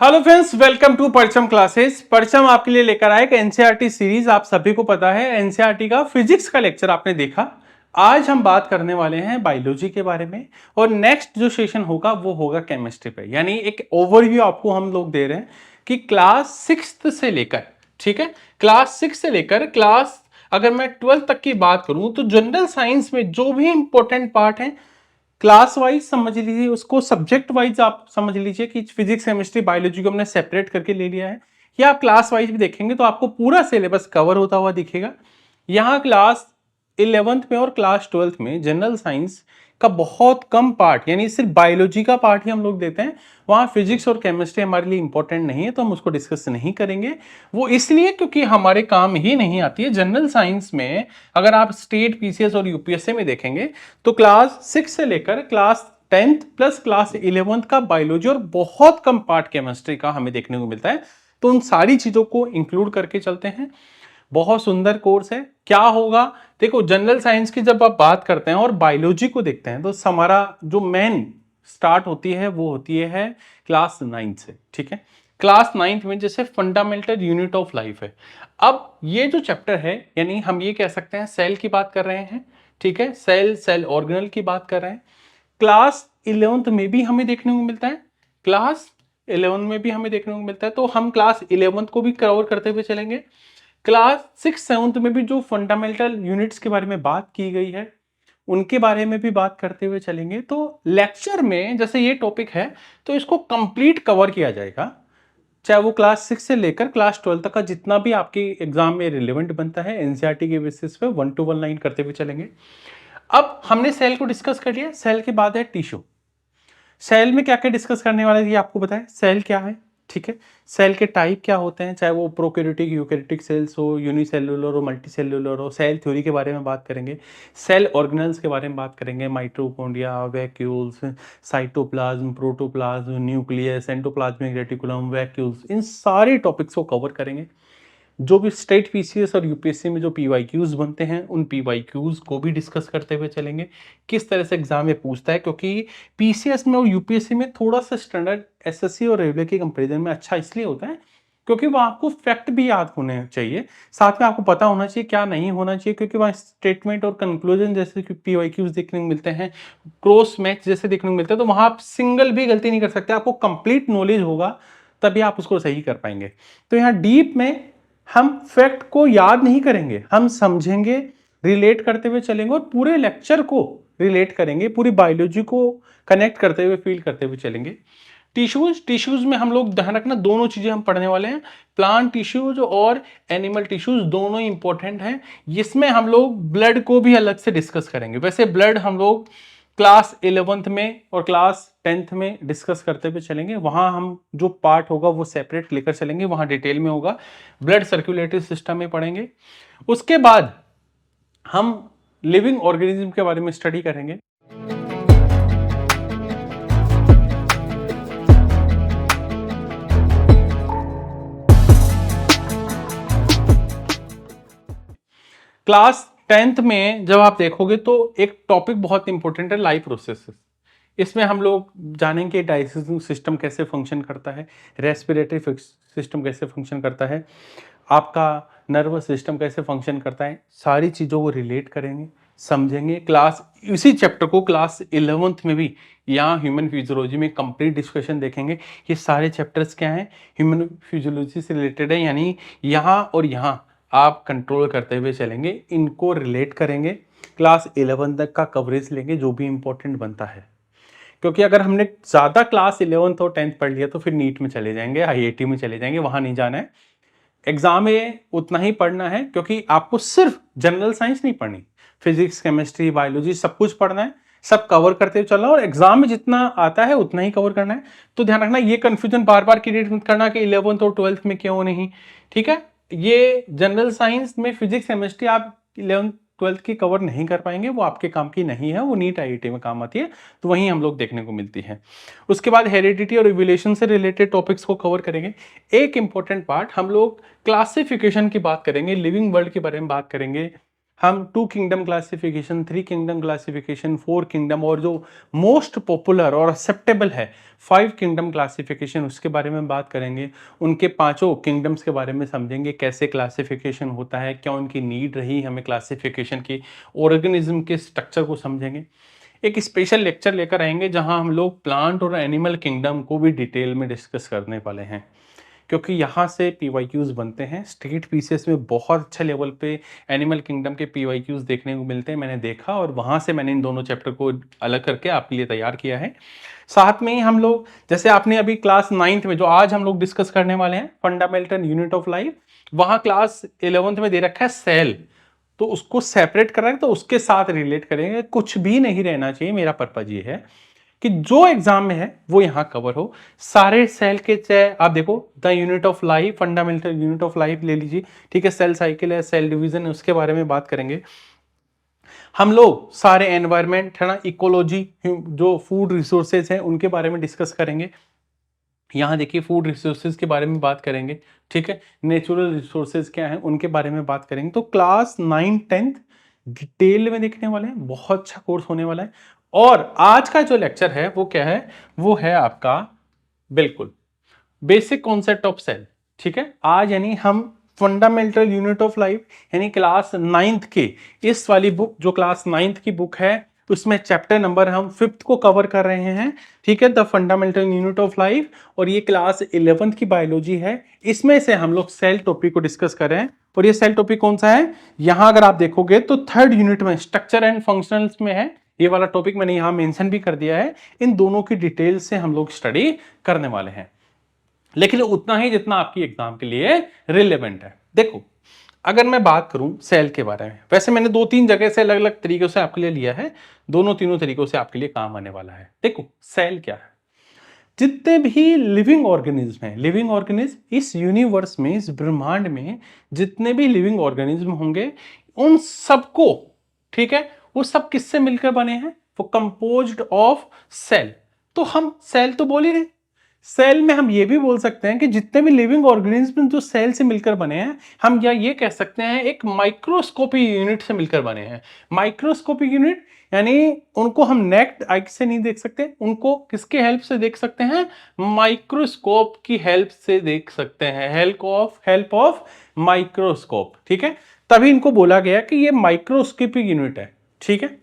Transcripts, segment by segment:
Hello friends, welcome to परचम classes. परचम आपके लिए लेकर आए एक एनसीईआरटी सीरीज। आप सभी को पता है एनसीईआरटी का फिजिक्स का लेक्चर आपने देखा। आज हम बात करने वाले हैं बायोलॉजी के बारे में और नेक्स्ट जो सेशन होगा वो होगा केमिस्ट्री पे। यानी एक ओवरव्यू आपको हम लोग दे रहे हैं कि क्लास 6 से लेकर, ठीक है, क्लास 6 से लेकर क्लास, अगर मैं 12 तक की बात करूं तो जनरल साइंस में जो भी इंपॉर्टेंट पार्ट है क्लास वाइज समझ लीजिए, उसको सब्जेक्ट वाइज आप समझ लीजिए कि फिजिक्स केमिस्ट्री बायोलॉजी को हमने सेपरेट करके ले लिया है। या आप क्लास वाइज भी देखेंगे तो आपको पूरा सिलेबस कवर होता हुआ दिखेगा। यहाँ क्लास 11th में और क्लास 12th में जनरल साइंस का बहुत कम पार्ट, यानी सिर्फ बायोलॉजी का पार्ट ही हम लोग देते हैं। वहाँ फिजिक्स और केमिस्ट्री हमारे लिए इंपॉर्टेंट नहीं है, तो हम उसको डिस्कस नहीं करेंगे। वो इसलिए क्योंकि हमारे काम ही नहीं आती है। जनरल साइंस में अगर आप स्टेट, पीसीएस और यूपीएससी में देखेंगे तो क्लास 6 से लेकर class 10th plus class 11th का बायोलॉजी और बहुत कम पार्ट केमिस्ट्री का हमें देखने को मिलता है। तो उन सारी चीजों को इंक्लूड करके चलते हैं। बहुत सुंदर कोर्स है। क्या होगा, देखो, जनरल साइंस की जब आप बात करते हैं और बायोलॉजी को देखते हैं तो हमारा जो मेन स्टार्ट होती है वो होती है क्लास 9 से, ठीक है। क्लास 9 में जैसे फंडामेंटल यूनिट ऑफ लाइफ है। अब ये जो चैप्टर है, यानी हम ये कह सकते हैं सेल की बात कर रहे हैं, ठीक है, सेल ऑर्गेनल की बात कर रहे हैं। क्लास 11th में भी हमें देखने को मिलता है, क्लास 11 में भी हमें देखने को मिलता है, तो हम क्लास 11th को भी कवर करते हुए चलेंगे। क्लास 6-7 में भी जो फंडामेंटल यूनिट्स के बारे में बात की गई है उनके बारे में भी बात करते हुए चलेंगे। तो लेक्चर में जैसे ये टॉपिक है तो इसको कंप्लीट कवर किया जाएगा, चाहे वो क्लास 6 से लेकर क्लास 12 तक का जितना भी आपके एग्जाम में रिलेवेंट बनता है एनसीईआरटी के बेसिस पे 1 to 1 लाइन करते हुए चलेंगे। अब हमने सेल को डिस्कस कर लिया, सेल के बाद है टिश्यू। सेल में क्या क्या डिस्कस करने वाले थे आपको बताएं, सेल क्या है, ठीक है, सेल के टाइप क्या होते हैं, चाहे वो प्रोकैरियोटिक, यूकैरियोटिक सेल्स हो, यूनिसेल्युलर हो, मल्टीसेल्युलर हो, सेल थ्योरी के बारे में बात करेंगे, सेल ऑर्गेनल्स के बारे में बात करेंगे, mitochondria, vacuoles, cytoplasm, protoplasm, nucleus, endoplasmic reticulum, vacuoles, इन सारे टॉपिक्स को कवर करेंगे। जो भी स्टेट पीसीएस और यूपीएससी में जो पीवाईक्यूज बनते हैं उन पीवाईक्यूज को भी डिस्कस करते हुए चलेंगे, किस तरह से एग्जाम में पूछता है। क्योंकि पीसीएस में और यूपीएससी में थोड़ा सा स्टैंडर्ड एसएससी और रेलवे के कंपैरिजन में अच्छा इसलिए होता है क्योंकि वहाँ आपको फैक्ट भी याद होने चाहिए, साथ में आपको पता होना चाहिए क्या नहीं होना चाहिए, क्योंकि वहाँ स्टेटमेंट और कंक्लूजन जैसे कि पीवाईक्यूज देखने को मिलते हैं, क्रॉस मैच जैसे देखने को मिलते हैं, तो वहाँ आप सिंगल भी गलती नहीं कर सकते। आपको कंप्लीट नॉलेज होगा तभी आप उसको सही कर पाएंगे। तो यहाँ डीप में हम फैक्ट को याद नहीं करेंगे, हम समझेंगे, रिलेट करते हुए चलेंगे और पूरे लेक्चर को रिलेट करेंगे, पूरी बायोलॉजी को कनेक्ट करते हुए, फील करते हुए चलेंगे। टिश्यूज में हम लोग ध्यान रखना दोनों चीजें हम पढ़ने वाले हैं, प्लांट टिश्यूज और एनिमल टिश्यूज दोनों इंपॉर्टेंट हैं। इसमें हम लोग ब्लड को भी अलग से डिस्कस करेंगे। वैसे ब्लड हम लोग क्लास 11th में और क्लास 10th में डिस्कस करते हुए चलेंगे, वहां हम जो पार्ट होगा वो सेपरेट लेकर चलेंगे, वहां डिटेल में होगा, ब्लड सर्कुलेटरी सिस्टम में पढ़ेंगे। उसके बाद हम लिविंग ऑर्गेनिज्म के बारे में स्टडी करेंगे। क्लास 10th में जब आप देखोगे तो एक टॉपिक बहुत इंपॉर्टेंट है, लाइफ प्रोसेसेस। इसमें हम लोग जानेंगे डाइजेस्टिव सिस्टम कैसे फंक्शन करता है, रेस्पिरेटरी सिस्टम कैसे फंक्शन करता है, आपका नर्वस सिस्टम कैसे फंक्शन करता है, सारी चीज़ों को रिलेट करेंगे, समझेंगे। क्लास इसी चैप्टर को क्लास 11th में भी यहाँ ह्यूमन फिजियोलॉजी में कंप्लीट डिस्कशन देखेंगे। ये सारे चैप्टर्स क्या हैं, ह्यूमन फिजियोलॉजी से रिलेटेड है, यानी यहाँ और यहाँ आप कंट्रोल करते हुए चलेंगे, इनको रिलेट करेंगे। क्लास 11 तक का कवरेज लेंगे जो भी इंपॉर्टेंट बनता है, क्योंकि अगर हमने ज़्यादा क्लास 11th और 10th पढ़ लिया तो फिर नीट में चले जाएंगे, आईआईटी में चले जाएंगे, वहाँ नहीं जाना है। एग्जाम में उतना ही पढ़ना है क्योंकि आपको सिर्फ जनरल साइंस नहीं पढ़नी, फिजिक्स, केमिस्ट्री, बायोलॉजी सब कुछ पढ़ना है, सब कवर करते हुए चलना, और एग्जाम में जितना आता है उतना ही कवर करना है। तो ध्यान रखना, ये कंफ्यूजन बार बार क्रिएट मत करना कि 11th और 12th में क्यों नहीं, ठीक है। ये जनरल साइंस में फिजिक्स, केमिस्ट्री आप 11th 12th की कवर नहीं कर पाएंगे, वो आपके काम की नहीं है, वो नीट आईआईटी में काम आती है, तो वहीं हम लोग देखने को मिलती है। उसके बाद हेरिडिटी और इवोल्यूशन से रिलेटेड टॉपिक्स को कवर करेंगे। एक इंपॉर्टेंट पार्ट हम लोग क्लासिफिकेशन की बात करेंगे, लिविंग वर्ल्ड के बारे में बात करेंगे, हम 2 kingdom classification, 3 kingdom classification, 4 kingdom और जो मोस्ट पॉपुलर और एक्सेप्टेबल है 5 किंगडम क्लासिफिकेशन, उसके बारे में बात करेंगे। उनके पांचों किंगडम्स के बारे में समझेंगे, कैसे क्लासिफिकेशन होता है, क्या उनकी नीड रही हमें क्लासिफिकेशन की, ऑर्गेनिज्म के स्ट्रक्चर को समझेंगे। एक स्पेशल लेक्चर लेकर आएंगे जहां हम लोग प्लांट और एनिमल किंगडम को भी डिटेल में डिस्कस करने वाले हैं, क्योंकि यहाँ से पीवाईक्यूज बनते हैं। स्टेट पीसीएस में बहुत अच्छे लेवल पे एनिमल किंगडम के पीवाईक्यूज देखने को मिलते हैं, मैंने देखा, और वहाँ से मैंने इन दोनों चैप्टर को अलग करके आपके लिए तैयार किया है। साथ में ही हम लोग, जैसे आपने अभी क्लास 9th में जो आज हम लोग डिस्कस करने वाले हैं, फंडामेंटल यूनिट ऑफ लाइफ, वहाँ क्लास 11th में दे रखा है सेल, तो उसको सेपरेट करेंगे, तो उसके साथ रिलेट करेंगे। कुछ भी नहीं रहना चाहिए, मेरा पर्पज ये है कि जो एग्जाम में है वो यहां कवर हो। सारे सेल के, चाहे आप देखो the unit of life, fundamental unit of life ले लीजिए, ठीक है, सेल साइकिल है, सेल डिवीजन है, उसके बारे में बात करेंगे हम लोग। सारे एनवायरमेंट है ना, इकोलॉजी, जो फूड रिसोर्सेज हैं उनके बारे में डिस्कस करेंगे। यहाँ देखिए फूड रिसोर्सेज के बारे में बात करेंगे, ठीक है, नेचुरल रिसोर्सेज क्या हैं उनके बारे में बात करेंगे। तो क्लास 9-10 डिटेल में देखने वाले हैं, बहुत अच्छा कोर्स होने वाला है। और आज का जो लेक्चर है वो क्या है, वो है आपका बिल्कुल बेसिक कॉन्सेप्ट ऑफ सेल, ठीक है। आज यानी हम फंडामेंटल यूनिट ऑफ लाइफ यानी क्लास 9th के इस वाली बुक, जो क्लास 9th की बुक है, उसमें चैप्टर नंबर हम 5th को कवर कर रहे हैं, ठीक है, the fundamental unit of life. और ये क्लास 11th की बायोलॉजी है, इसमें से हम लोग सेल टॉपिक को डिस्कस कर रहे हैं। और ये सेल टॉपिक कौन सा है, यहां अगर आप देखोगे तो 3rd यूनिट में स्ट्रक्चर एंड फंक्शनल्स में है। ये वाला टॉपिक मैंने यहां मेंशन भी कर दिया है। इन दोनों की डिटेल से हम लोग स्टडी करने वाले हैं, लेकिन उतना ही जितना आपकी एग्जाम के लिए रिलेवेंट है। देखो, अगर मैं बात करूं सेल के बारे में, वैसे मैंने 2-3 जगह से अलग अलग तरीकों से आपके लिए लिया है, दोनों तीनों तरीकों से आपके लिए काम आने वाला है। देखो सेल क्या है, जितने भी लिविंग ऑर्गेनिज्म हैं, लिविंग ऑर्गेनिज्म इस यूनिवर्स में, इस ब्रह्मांड में जितने भी लिविंग ऑर्गेनिज्म होंगे, उन सबको, ठीक है, वो सब किससे मिलकर बने हैं, वो कंपोज्ड ऑफ सेल। तो हम सेल तो बोल ही रहे, सेल में हम ये भी बोल सकते हैं कि जितने भी लिविंग ऑर्गेनिज्म जो सेल से मिलकर बने हैं, हम या ये कह सकते हैं एक माइक्रोस्कोपिक यूनिट से मिलकर बने हैं। माइक्रोस्कोपिक यूनिट यानी उनको हम नेक्ड आई से नहीं देख सकते, उनको किसके हेल्प से देख सकते हैं, माइक्रोस्कोप की हेल्प से देख सकते हैं, हेल्प ऑफ माइक्रोस्कोप, ठीक है। तभी इनको बोला गया कि ये माइक्रोस्कोपिक यूनिट है, ठीक है।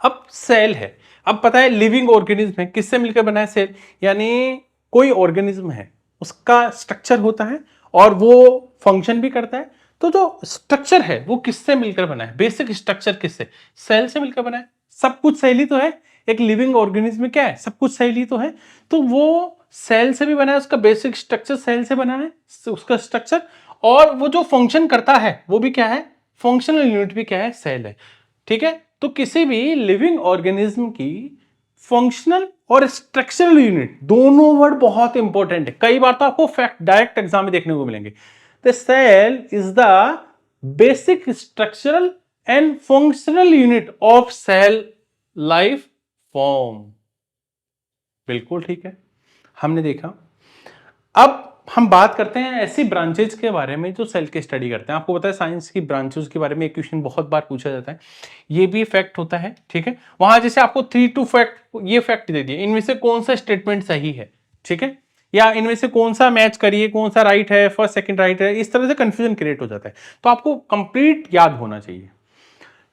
अब सेल है, अब पता है लिविंग ऑर्गेनिज्म है, किससे मिलकर बना है सेल, यानी कोई ऑर्गेनिज्म है, उसका स्ट्रक्चर होता है और वो फंक्शन भी करता है। तो जो स्ट्रक्चर है वो किससे मिलकर बना है, बेसिक स्ट्रक्चर किससे, सेल से मिलकर बना है। सब कुछ सेल ही तो है, एक लिविंग ऑर्गेनिज्म में क्या है, सब कुछ सेल ही तो है। तो वो सेल से भी बना है, उसका बेसिक स्ट्रक्चर सेल से बना है, उसका स्ट्रक्चर, और वो जो फंक्शन करता है वो भी क्या है, फंक्शनल यूनिट भी क्या है, सेल है, ठीक है। तो किसी भी लिविंग ऑर्गेनिज्म की फंक्शनल और स्ट्रक्चरल यूनिट, दोनों वर्ड बहुत इंपॉर्टेंट है, कई बार तो आपको फैक्ट डायरेक्ट एग्जाम में देखने को मिलेंगे। The cell is the basic structural and functional unit of cell life form. बिल्कुल ठीक है, हमने देखा। अब हम बात करते हैं ऐसी ब्रांचेज के बारे में जो सेल की स्टडी करते हैं। आपको पता है साइंस की ब्रांचेज के बारे में एक क्वेश्चन बहुत बार पूछा जाता है, ये भी फैक्ट होता है, ठीक है। वहां जैसे आपको 3-2 फैक्ट, ये फैक्ट दे दिए, इनमें से कौन सा स्टेटमेंट सही है, ठीक है, या इनमें से कौन सा मैच करिए, कौन सा राइट है, फर्स्ट सेकंड राइट है, इस तरह से कंफ्यूजन क्रिएट हो जाता है। तो आपको कंप्लीट याद होना चाहिए।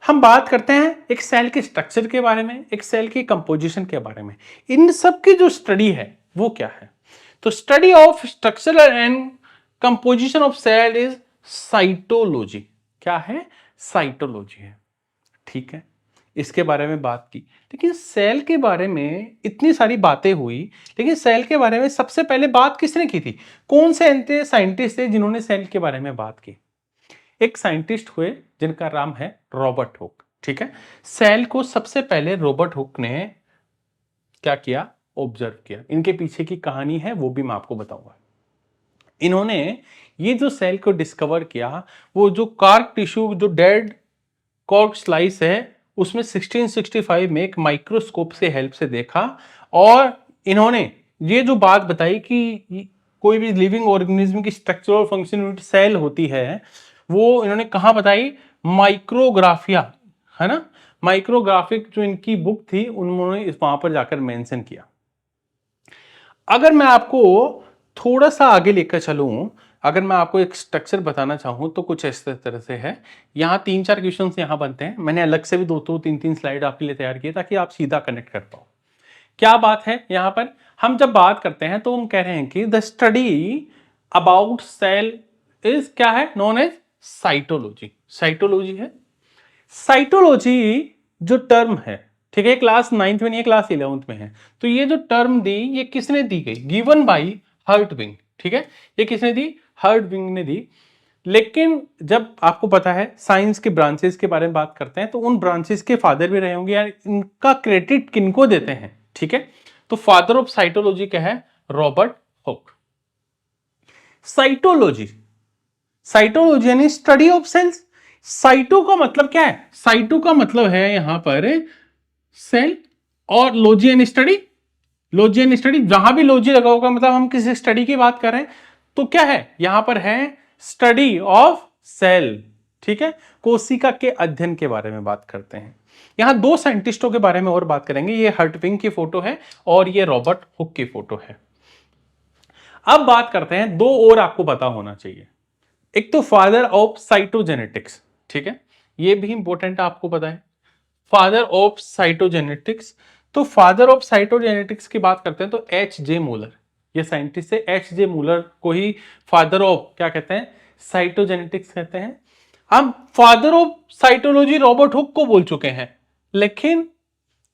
हम बात करते हैं एक सेल के स्ट्रक्चर के बारे में, एक सेल की कंपोजिशन के बारे में। इन सब की जो स्टडी है वो क्या है, तो study of structure and composition of cell is cytology. क्या है, साइटोलॉजी है, ठीक है। इसके बारे में बात की, लेकिन सेल के बारे में इतनी सारी बातें हुई, लेकिन सेल के बारे में सबसे पहले बात किसने की थी, कौन से ऐसे साइंटिस्ट थे जिन्होंने सेल के बारे में बात की। एक साइंटिस्ट हुए जिनका नाम है रॉबर्ट हुक, ठीक है। सेल को सबसे पहले रॉबर्ट हुक ने क्या किया, ऑब्जर्व किया। इनके पीछे की कहानी है वो भी मैं आपको बताऊंगा। इन्होंने ये जो सेल को डिस्कवर किया, वो जो कार्क टिश्यू, जो डेड कॉर्क स्लाइस है, उसमें 1665 में एक माइक्रोस्कोप से हेल्प से देखा, और इन्होंने ये जो बात बताई कि कोई भी लिविंग ऑर्गेनिज्म की स्ट्रक्चरल फंक्शन यूनिट सेल होती है, वो इन्होंने कहाँ बताई, माइक्रोग्राफिया, है ना, माइक्रोग्राफिक जो इनकी बुक थी उन्होंने वहां पर जाकर मेंशन किया। अगर मैं आपको थोड़ा सा आगे लेकर चलूं, अगर मैं आपको एक स्ट्रक्चर बताना चाहूं तो कुछ इस तरह से है। यहाँ 3-4 क्वेश्चंस यहाँ बनते हैं, मैंने अलग से भी 2-2 3-3 स्लाइड आपके लिए तैयार किए ताकि आप सीधा कनेक्ट कर पाओ। क्या बात है यहाँ पर, हम जब बात करते हैं तो हम कह रहे हैं कि the study about cell is क्या है, नोन एज साइटोलॉजी। साइटोलॉजी है। साइटोलॉजी जो टर्म है, ठीक है, क्लास 9th में नहीं है, क्लास 11th में है। तो ये जो टर्म दी, ये किसने दी गई, गिवन बाई हर्टविंग, ठीक है, ये किसने दी, हर्टविंग ने दी। लेकिन जब आपको पता है साइंस के ब्रांचेस के बारे में बात करते हैं तो उन ब्रांचेस के फादर भी रहे होंगे यार, इनका क्रेडिट किनको देते हैं, ठीक है। तो फादर ऑफ साइटोलॉजी क्या है, रॉबर्ट हुक। साइटोलॉजी, साइटोलॉजी यानी स्टडी ऑफ सेल्स। साइटो का मतलब क्या है, साइटो का मतलब है यहां पर सेल, और logy and study, logy and study, जहां भी लॉजी लगा होगा मतलब हम किसी स्टडी की बात कर रहे हैं। तो क्या है यहां पर है, स्टडी ऑफ सेल, ठीक है, कोशिका के अध्ययन के बारे में बात करते हैं। यहां दो साइंटिस्टों के बारे में और बात करेंगे, ये हर्टविंग की फोटो है और ये रॉबर्ट हुक की फोटो है। अब बात करते हैं, दो और आपको पता होना चाहिए। एक तो फादर ऑफ साइटोजेनेटिक्स, ठीक है, ये भी इंपॉर्टेंट आपको पता है, फादर ऑफ साइटोजेनेटिक्स। तो फादर ऑफ साइटोजेनेटिक्स की बात करते हैं तो H.J. मूलर, ये साइंटिस्ट है, H.J. मूलर को ही फादर ऑफ क्या कहते हैं, साइटोजेनेटिक्स कहते हैं। अब father of cytology Robert Hooke को बोल चुके हैं, लेकिन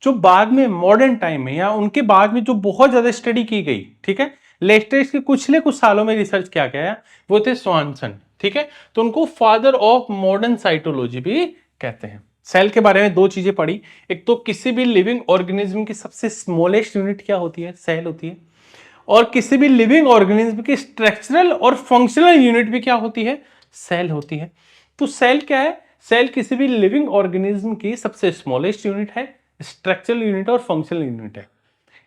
जो बाद में मॉडर्न टाइम में या उनके बाद में जो बहुत ज्यादा स्टडी की गई, ठीक है, लेटेस्ट के कुछ सालों में रिसर्च किया गया, वो थे स्वानसन, ठीक है। तो उनको फादर ऑफ मॉडर्न साइटोलॉजी भी कहते हैं। सेल के बारे में दो चीजें पढ़ी, एक तो किसी भी लिविंग ऑर्गेनिज्म की सबसे स्मॉलेस्ट यूनिट क्या होती है, सेल होती है, और किसी भी लिविंग ऑर्गेनिज्म की स्ट्रक्चरल और फंक्शनल यूनिट भी क्या होती है, सेल होती है। तो सेल क्या है, सेल किसी भी लिविंग ऑर्गेनिज्म की सबसे स्मॉलेस्ट यूनिट है, स्ट्रक्चरल यूनिट और फंक्शनल यूनिट है।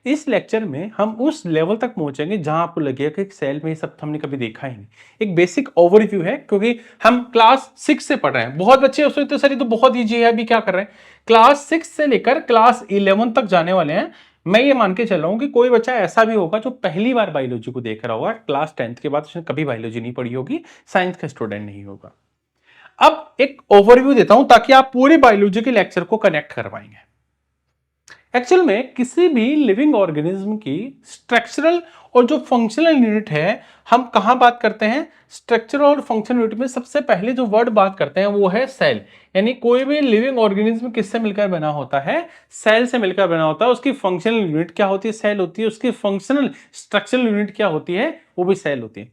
इस लेक्चर में हम उस लेवल तक पहुंचेंगे जहां आपको लगेगा कि सेल में ये सब हमने कभी देखा ही नहीं। एक बेसिक ओवरव्यू है, क्योंकि हम क्लास 6 से पढ़ रहे हैं, बहुत बच्चे उसमें तो सर ये तो बहुत ईजी है, अभी क्या कर रहे हैं, क्लास 6 से लेकर क्लास 11 तक जाने वाले हैं। मैं ये मान के चल रहा हूं कि कोई बच्चा ऐसा भी होगा जो पहली बार बायोलॉजी को देख रहा होगा, क्लास 10th के बाद उसने कभी बायोलॉजी नहीं पढ़ी होगी, साइंस का स्टूडेंट नहीं होगा। अब एक ओवरव्यू देता हूं ताकि आप पूरे बायोलॉजी के लेक्चर को कनेक्ट कर पाएंगे। एक्चुअल में किसी भी लिविंग ऑर्गेनिज्म की स्ट्रक्चरल और जो फंक्शनल यूनिट है, हम कहां बात करते हैं, स्ट्रक्चरल और फंक्शनल यूनिट में सबसे पहले जो वर्ड बात करते हैं वो है सेल। यानी कोई भी लिविंग ऑर्गेनिज्म किससे मिलकर बना होता है, सेल से मिलकर बना होता है। उसकी फंक्शनल यूनिट क्या होती है, सेल होती है। उसकी फंक्शनल स्ट्रक्चरल यूनिट क्या होती है, वो भी सेल होती है।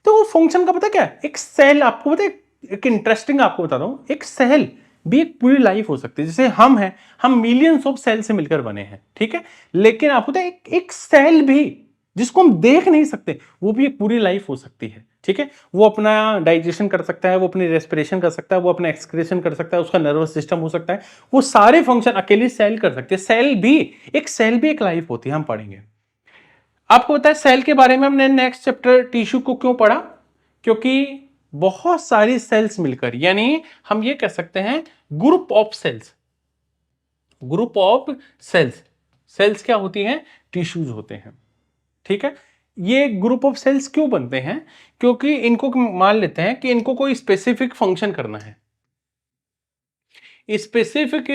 तो वो फंक्शन का पता क्या है, एक सेल, आपको पता है एक इंटरेस्टिंग आपको बता दूं, एक सेल भी एक पूरी लाइफ हो सकती है। जैसे हम हैं, हम मिलियंस ऑफ सेल से मिलकर बने हैं, ठीक है, लेकिन आपको पता है एक सेल भी जिसको हम देख नहीं सकते, वो भी एक पूरी लाइफ हो सकती है, ठीक है। वो अपना डाइजेशन कर सकता है, वो अपनी रेस्पिरेशन कर सकता है, वो अपना एक्सक्रीशन कर सकता है, उसका नर्वस सिस्टम हो सकता है, वो सारे फंक्शन अकेले सेल कर सकते हैं। सेल भी एक लाइफ होती है, हम पढ़ेंगे। आपको पता है सेल के बारे में हमने नेक्स्ट चैप्टर टिश्यू को क्यों पढ़ा, क्योंकि बहुत सारी सेल्स मिलकर, यानी हम ये कह सकते हैं group of cells, group of cells, cells क्या होती हैं, टिश्यूज होते हैं, ठीक है। ये ग्रुप ऑफ सेल्स क्यों बनते हैं, क्योंकि इनको मान लेते हैं कि इनको कोई स्पेसिफिक फंक्शन करना है, स्पेसिफिक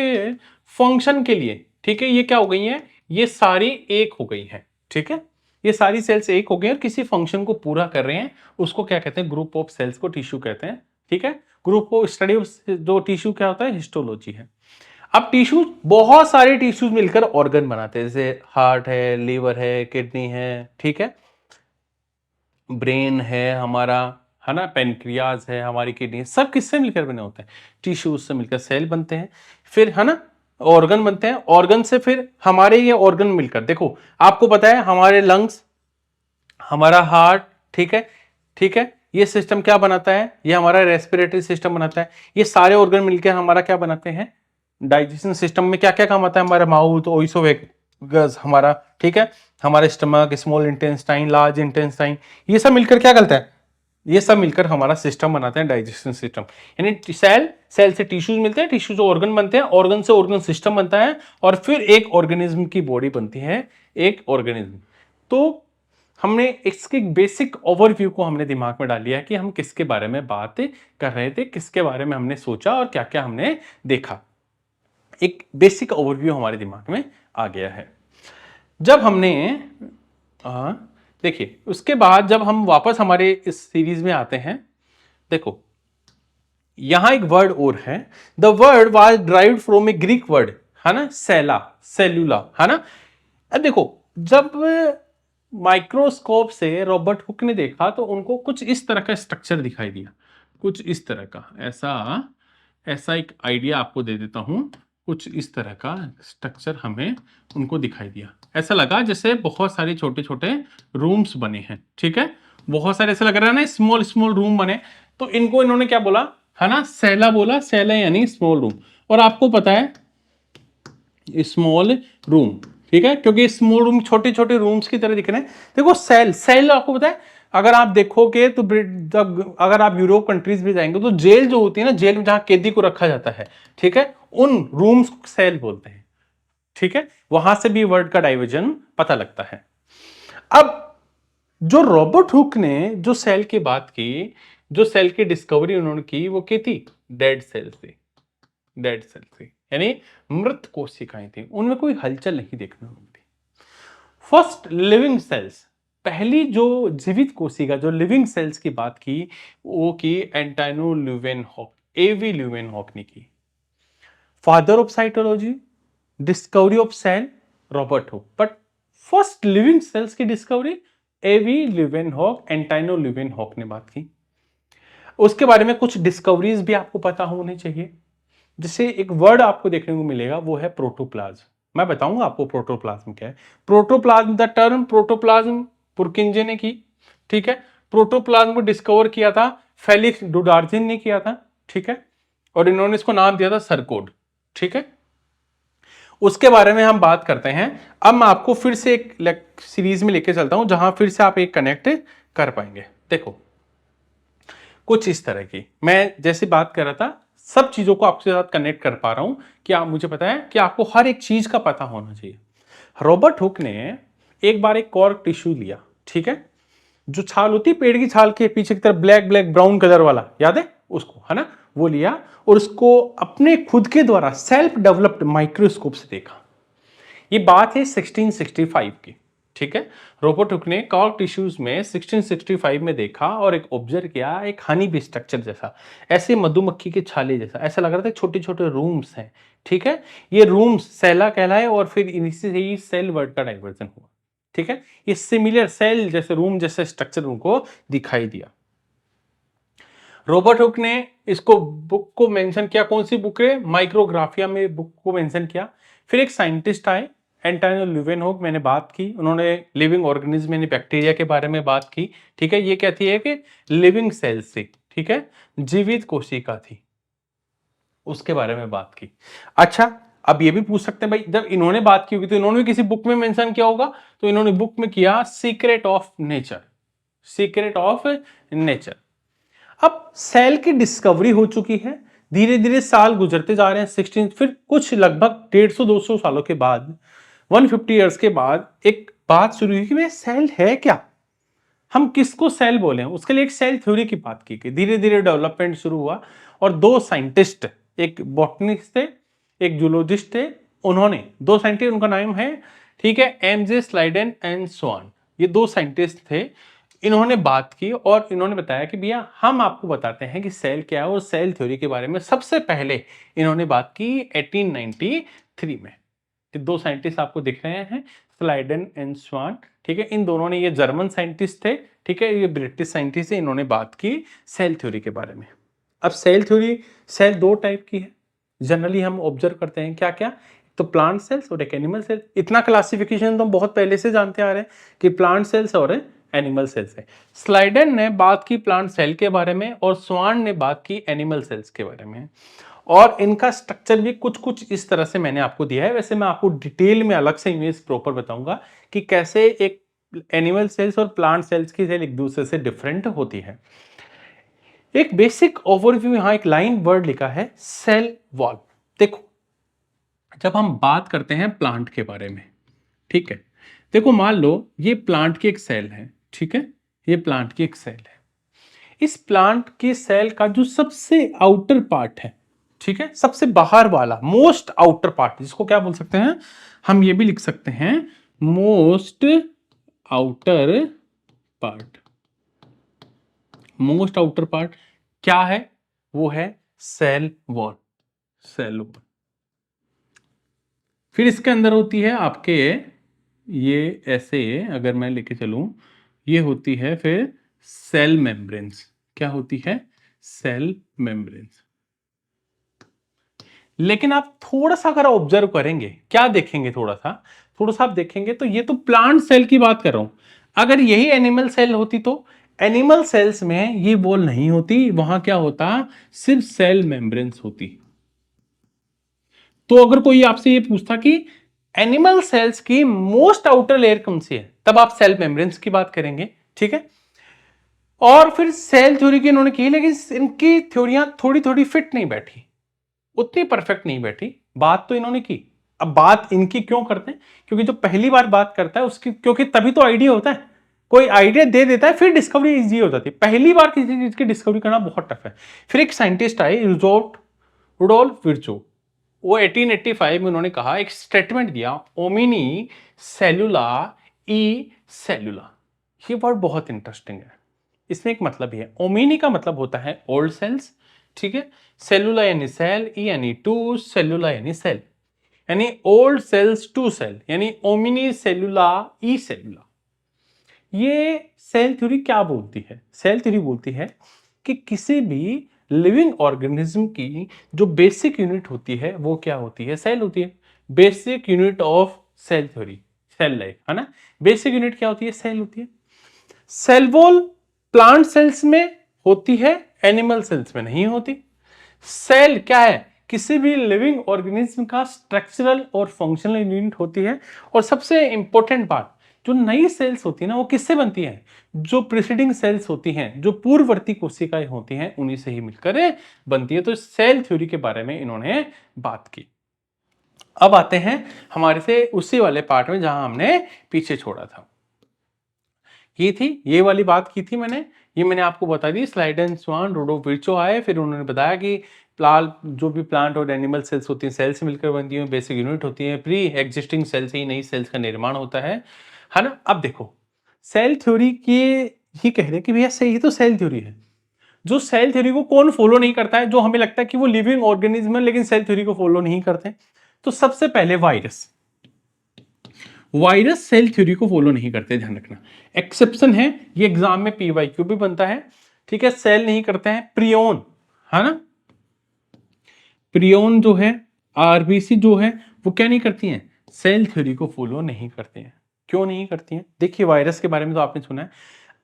फंक्शन के लिए, ठीक है। ये क्या हो गई हैं, ये सारी एक हो गई हैं, ठीक है, ये सारी सेल्स एक हो गई और किसी फंक्शन को पूरा कर रहे हैं, उसको क्या कहते हैं, ग्रुप ऑफ सेल्स को टिश्यू कहते हैं, ठीक है। ग्रुप ऑफ स्टडी ऑफ जो टिश्यू क्या होता है, हिस्टोलॉजी है। अब टिश्यू, बहुत सारे टिश्यूज मिलकर ऑर्गन बनाते हैं, जैसे हार्ट है, लीवर है, किडनी है, ठीक है, ब्रेन है हमारा, है ना, पेनक्रियाज है, हमारी किडनी, सब किससे मिलकर बने होते हैं, टिश्यूज से मिलकर सेल बनते हैं, फिर है ना ऑर्गन बनते हैं, ऑर्गन से फिर हमारे ये ऑर्गन मिलकर, देखो आपको पता है हमारे लंग्स, हमारा हार्ट, ठीक है, ठीक है, ये सिस्टम क्या बनाता है, ये हमारा रेस्पिरेटरी सिस्टम बनाता है। ये सारे ऑर्गन मिलकर हमारा क्या बनाते हैं, डाइजेशन सिस्टम में क्या क्या काम आता है, हमारा माउथ, ओइसोफेगस हमारा, ठीक है, हमारे stomach, small intestine, large intestine, ये सब मिलकर क्या करता है, ये सब मिलकर हमारा सिस्टम बनाते हैं, डाइजेशन सिस्टम। यानी सेल से टिश्यूज मिलते हैं, टिश्यू से ऑर्गन बनते हैं, ऑर्गन से ऑर्गन सिस्टम बनता है, और फिर एक ऑर्गेनिज्म की बॉडी बनती है, एक ऑर्गेनिज्म। तो हमने इसके बेसिक ओवरव्यू को हमने दिमाग में डाल लिया कि हम किसके बारे में बात कर रहे थे, किसके बारे में हमने सोचा और क्या क्या हमने देखा। एक बेसिक ओवरव्यू हमारे दिमाग में आ गया है। जब हमने देखिए, उसके बाद जब हम वापस हमारे इस सीरीज में आते हैं, देखो यहां एक वर्ड और है, the word was derived from A Greek word, है ना, सेला, सेलुला, है ना। अब देखो, जब माइक्रोस्कोप से रॉबर्ट हुक ने देखा तो उनको कुछ इस तरह का स्ट्रक्चर दिखाई दिया, कुछ इस तरह का, ऐसा ऐसा एक आइडिया आपको दे देता हूं, कुछ इस तरह का स्ट्रक्चर हमें उनको दिखाई दिया। ऐसा लगा जैसे बहुत सारे छोटे छोटे रूम्स बने हैं, ठीक है, बहुत सारे, ऐसा लग रहा है ना, स्मॉल स्मॉल रूम बने। तो इनको इन्होंने क्या बोला, है ना, सेला बोला, सेला यानी स्मॉल रूम। और आपको पता है स्मॉल रूम, ठीक है, क्योंकि स्मॉल रूम छोटे छोटे रूम्स की तरह दिख रहे हैं। देखो सेल, सेल आपको पता है, अगर आप देखोगे तो अगर आप यूरोप कंट्रीज भी जाएंगे तो जेल जो होती है ना, जेल में जहां कैदी को रखा जाता है, ठीक है, उन रूम्स को सेल बोलते हैं, ठीक है, वहां से भी वर्ड का डाइवर्जन पता लगता है। अब जो रॉबर्ट हुक ने जो सेल की बात की, जो सेल की डिस्कवरी उन्होंने की, वो की थी डेड सेल से, डेड सेल से, यानी मृत कोशिकाएं थी, उनमें कोई हलचल नहीं देखने को मिलती। फर्स्ट लिविंग सेल्स, पहली जो जीवित कोशिका, जो लिविंग सेल्स की बात की, वो की एंटोनी ल्यूवेनहॉक, एवी ल्यूवेनहॉक ने की। Father of cytology, discovery of cell, Robert Hooke, but first living cells की discovery A V Leeuwenhoek, Antonie Leeuwenhoek ने बात की। उसके बारे में कुछ डिस्कवरीज भी आपको पता होनी चाहिए। जैसे एक वर्ड आपको देखने को मिलेगा, वो है प्रोटोप्लाज्म। मैं बताऊंगा आपको प्रोटोप्लाज्म क्या है। प्रोटोप्लाज्म, द टर्म प्रोटोप्लाज्म पुरकिंजे ने की, ठीक है। प्रोटोप्लाज्म को डिस्कवर किया था फेलिक्स डुडार्जिन ने किया था, ठीक है, और इन्होंने इसको नाम दिया था सरकोड, ठीक है। उसके बारे में हम बात करते हैं। अब मैं आपको फिर से एक सीरीज में लेके चलता हूं जहां फिर से आप एक कनेक्ट कर पाएंगे। देखो कुछ इस तरह की, मैं जैसे बात कर रहा था, सब चीजों को आपके साथ कनेक्ट कर पा रहा हूं कि आप, मुझे पता है कि आपको हर एक चीज का पता होना चाहिए। रॉबर्ट हुक ने एक बार एक कॉर्क टिश्यू लिया, ठीक है, जो छाल होती है पेड़ की छाल के पीछे की तरफ, ब्लैक ब्लैक ब्राउन कलर वाला, याद है उसको, है ना, वो लिया और उसको अपने खुद के द्वारा सेल्फ डेवलप्ड माइक्रोस्कोप से देखा। ये बात है 1665 की, ठीक है। रॉबर्ट हुक ने कॉर्क टिश्यूज में 1665 में देखा और एक ऑब्जर्व किया, एक हनी बी स्ट्रक्चर जैसा, ऐसे मधुमक्खी के छाले जैसा, ऐसा लग रहा था छोटे छोटे रूम्स हैं, ठीक है। ये रूम्स सेला कहलाए और फिर इसी से ही सेल वर्ड का डाइवर्जन हुआ, ठीक है। ये सिमिलर सेल जैसे रूम जैसे स्ट्रक्चर उनको दिखाई दिया। रॉबर्ट हुक ने इसको बुक को मेंशन किया, कौन सी बुक है, माइक्रोग्राफिया में बुक को मेंशन किया। फिर एक साइंटिस्ट आए एंटोनी ल्यूवेनहॉक, मैंने बात की, उन्होंने लिविंग ऑर्गेनिज्म यानी बैक्टीरिया के बारे में बात की, ठीक है। ये कहती है कि लिविंग सेल्स थी, ठीक है, जीवित कोशिका थी, उसके बारे में बात की। अच्छा, अब ये भी पूछ सकते हैं भाई, जब इन्होंने बात की होगी तो इन्होंने किसी बुक में मेंशन किया होगा, तो इन्होंने बुक में किया secret of nature, secret of nature. अब सेल की डिस्कवरी हो चुकी है, धीरे धीरे साल गुजरते जा रहे हैं, 16, फिर कुछ लगभग 150-200 सालों के बाद, 150 ईयर्स के बाद एक बात शुरू हुई कि भाई सेल है क्या, हम किसको सेल बोले। उसके लिए एक सेल थ्योरी की बात की गई, धीरे धीरे डेवलपमेंट शुरू हुआ और दो साइंटिस्ट, एक बॉटनिस्ट थे, एक जूलॉजिस्ट थे, उन्होंने, दो साइंटिस्ट, उनका नाम है, ठीक है, एमजे स्लाइडेन एंड स्वान, ये दो साइंटिस्ट थे। इन्होंने बात की और इन्होंने बताया कि भैया हम आपको बताते हैं कि सेल क्या है, और सेल थ्योरी के बारे में सबसे पहले इन्होंने बात की 1893 में। दो साइंटिस्ट आपको दिख रहे हैं, स्लाइडन एंड स्वान, ठीक है, इन दोनों ने, ये जर्मन साइंटिस्ट थे, ठीक है, ये ब्रिटिश साइंटिस्ट है, इन्होंने बात की सेल थ्योरी के बारे में। अब सेल थ्योरी, सेल दो टाइप की है जनरली हम ऑब्जर्व करते हैं, क्या क्या, तो प्लांट सेल्स और एक एनिमल सेल्स। इतना क्लासिफिकेशन तो हम बहुत पहले से जानते आ रहे हैं कि प्लांट सेल्स और एनिमल सेल्स है। स्लाइडन ने बात की प्लांट सेल के बारे में और स्वान ने बात की एनिमल सेल्स के बारे में, और इनका स्ट्रक्चर भी कुछ कुछ इस तरह से मैंने आपको दिया है। वैसे मैं आपको डिटेल में अलग से इमेज प्रॉपर बताऊंगा कि कैसे एक एनिमल सेल्स और प्लांट सेल्स की सेल एक दूसरे से डिफरेंट होती है। एक बेसिक ओवरव्यू, यहां एक लाइन वर्ड लिखा है सेल वॉल। देखो, जब हम बात करते हैं प्लांट के बारे में, ठीक है, देखो मान लो ये प्लांट की एक सेल है, ठीक है, ये प्लांट की एक सेल है। इस प्लांट की सेल का जो सबसे आउटर पार्ट है, ठीक है, सबसे बाहर वाला मोस्ट आउटर पार्ट, जिसको क्या बोल सकते हैं, हम ये भी लिख सकते हैं most outer part. Most outer part क्या है, वो है सेल वॉल। Cell wall. फिर इसके अंदर होती है आपके, ये ऐसे अगर मैं लेके चलूं, ये होती है फिर सेल मेम्ब्रेन्स। क्या होती है, सेल मेम्ब्रेन्स। लेकिन आप थोड़ा सा अगर ऑब्जर्व करेंगे, क्या देखेंगे, थोड़ा सा आप देखेंगे तो ये तो प्लांट सेल की बात कर रहा हूं। अगर यही एनिमल सेल होती तो एनिमल सेल्स में ये वॉल नहीं होती, वहां क्या होता, सिर्फ सेल मेम्ब्रेन्स होती। तो अगर कोई आपसे ये पूछता कि एनिमल सेल्स की मोस्ट आउटर लेयर कौन सी है, तब आप सेल मेम्ब्रेन्स की बात करेंगे, ठीक है। और फिर सेल थ्योरी की इन्होंने की, लेकिन इनकी थ्योरियां थोड़ी थोड़ी फिट नहीं बैठी, उतनी परफेक्ट नहीं बैठी। बात तो इन्होंने की। अब बात इनकी क्यों करते हैं, क्योंकि जो पहली बार बात करता है उसकी, क्योंकि तभी तो आइडिया होता है। कोई आइडिया दे देता है, फिर डिस्कवरी इजी हो जाती है। पहली बार किसी चीज की डिस्कवरी करना बहुत टफ है। फिर एक साइंटिस्ट आए, रुडोल्फ विर्चो। वो 1885 में उन्होंने कहा, एक स्टेटमेंट दिया, ओमिनी सेलुला ई सेलुला। ये वर्ड बहुत इंटरेस्टिंग है। इसमें एक मतलब ही है, ओमिनी का मतलब होता है ओल्ड सेल्स, ठीक है, सेलुला यानी सेल, ई यानी टू, सेलुला यानी सेल, यानी ओल्ड सेल्स टू सेल, यानी ओमिनी सेलुला ई सेलुला। ये सेल थ्योरी क्या बोलती है, सेल थ्योरी बोलती है कि किसी भी लिविंग ऑर्गेनिज्म की जो बेसिक यूनिट होती है वो क्या होती है, सेल होती है। Basic unit of cell theory, cell life, है ना। बेसिक यूनिट क्या होती है, सेल होती है। सेल वॉल प्लांट सेल्स में होती है, एनिमल सेल्स में नहीं होती। सेल क्या है, किसी भी लिविंग ऑर्गेनिज्म का स्ट्रक्चरल और फंक्शनल यूनिट होती है। और सबसे इंपॉर्टेंट बात, जो नई सेल्स होती है ना, वो किससे बनती हैं, जो प्रीसीडिंग सेल्स होती हैं, जो पूर्ववर्ती कोशिकाएं होती हैं, उन्हीं से ही मिलकर बनती है। तो सेल थ्योरी के बारे में इन्होंने बात की। अब आते हैं हमारे से उसी वाले पार्ट में जहां हमने पीछे छोड़ा था। की थी, ये वाली बात की थी मैंने, ये मैंने आपको बता दी। स्लाइडन स्वान, रुडोल्फ विर्चो आए, फिर उन्होंने बताया कि जो भी प्लांट और एनिमल सेल्स होती हैं, सेल से मिलकर बनती हैं, बेसिक यूनिट होती है, प्री एग्जिस्टिंग सेल से ही नई सेल्स का निर्माण होता है ना। अब देखो, सेल थ्योरी की ही कह रहे कि भैया सही तो सेल थ्योरी है। जो सेल थ्योरी को कौन फॉलो नहीं करता है, जो हमें लगता है कि वो लिविंग ऑर्गेनिज्म है लेकिन सेल थ्योरी को फॉलो नहीं करते, तो सबसे पहले वायरस सेल थ्योरी को फॉलो नहीं करते, ध्यान रखना। एक्सेप्शन है, ये एग्जाम में पीवाईक्यू भी बनता है, ठीक है। सेल नहीं करते हैं प्रियोन, है ना। प्रियोन जो है, आरबीसी जो है, वो क्या नहीं करती हैं, सेल थ्योरी को फॉलो नहीं करते हैं। क्यों नहीं करती हैं, देखिए वायरस के बारे में तो आपने सुना है,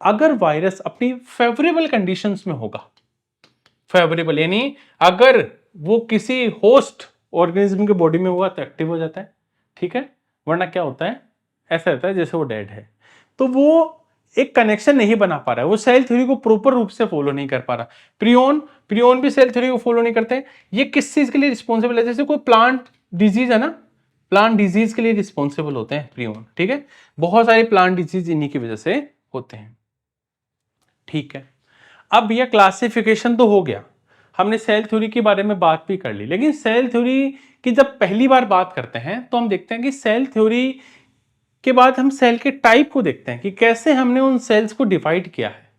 अगर वायरस अपनी फेवरेबल कंडीशंस में होगा, फेवरेबल यानी अगर वो किसी होस्ट ऑर्गेनिज्म के बॉडी में होगा तो एक्टिव हो जाता है, ठीक है। वरना क्या होता है, ऐसा रहता है जैसे वो डेड है। तो वो एक कनेक्शन नहीं बना पा रहा है, वो सेल थ्योरी को प्रॉपर रूप से फॉलो नहीं कर पा रहा। प्रियोन भी सेल थ्योरी को फॉलो नहीं करते। ये किस चीज के लिए रिस्पॉन्सिबल है, जैसे कोई प्लांट डिजीज है ना, प्लांट डिजीज के लिए रिस्पॉन्सिबल होते हैं प्रियोन, ठीक है। बहुत सारे प्लांट डिजीज इन्हीं की वजह से होते हैं, ठीक है। अब यह क्लासिफिकेशन तो हो गया, हमने सेल थ्योरी के बारे में बात भी कर ली, लेकिन सेल थ्योरी की जब पहली बार बात करते हैं तो हम देखते हैं कि सेल थ्योरी के बाद हम सेल के टाइप को देखते हैं कि कैसे हमने उन सेल्स को डिवाइड किया है।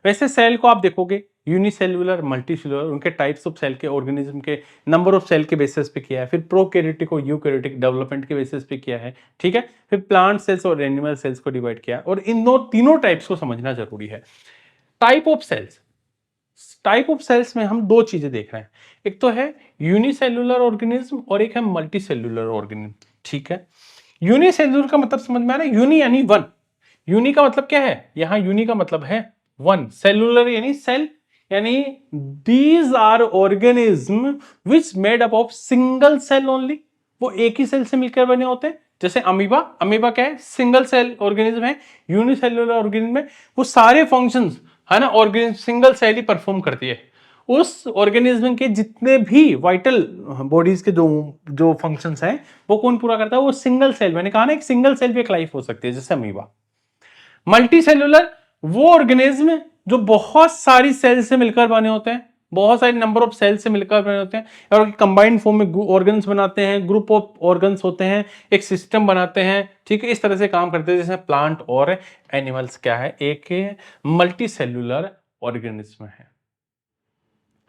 वैसे सेल को आप देखोगे यूनिसेल्युलर, मल्टीसेल्युलर, उनके टाइप्स ऑफ सेल के, ऑर्गेनिज्म के नंबर ऑफ सेल के बेसिस पे किया है। फिर प्रोकैरियोटिक और यूकैरियोटिक डेवलपमेंट के बेसिस पे किया है, ठीक है। फिर प्लांट सेल्स और एनिमल सेल्स को डिवाइड किया, और इन तीनों टाइप्स को समझना जरूरी है। टाइप ऑफ सेल्स में हम दो चीजें देख रहे हैं, एक तो है यूनिसेल्युलर ऑर्गेनिज्म और एक है मल्टीसेल्युलर ऑर्गेनिज्म, ठीक है। यूनिसेल्युलर का मतलब समझ में आ रहा है, यूनि यानी वन। यूनि का मतलब क्या है, यहां यूनि का मतलब है वन, सेलुलर यानी सेल, यानी these are organism which made up of single cell only, वो एक ही सेल से मिलकर बने होते हैं, जैसे अमीबा, अमीबा क्या है, सिंगल सेल ऑर्गेनिज्म है, यूनिसेल्युलर ऑर्गेनिज्म है, वो सारे फंक्शंस है ना ऑर्गेनिज्म सिंगल सेल ही परफॉर्म करती है। उस ऑर्गेनिज्म के जितने भी वाइटल बॉडीज के जो जो फंक्शंस हैं वो कौन पूरा करता है, वो सिंगल सेल, मैंने कहा ना एक सिंगल सेल भी एक लाइफ हो सकती है जैसे अमीबा। मल्टी सेल्यूलर वो ऑर्गेनिज्म जो बहुत सारी सेल से मिलकर बने होते हैं, बहुत सारे नंबर ऑफ सेल से मिलकर बने होते हैं और कंबाइंड फॉर्म में ऑर्गन्स बनाते हैं, ग्रुप ऑफ ऑर्गन्स होते हैं, एक सिस्टम बनाते हैं, ठीक है, इस तरह से काम करते हैं जैसे प्लांट और एनिमल्स क्या है, एक मल्टी सेल्यूलर ऑर्गेनिज्म है।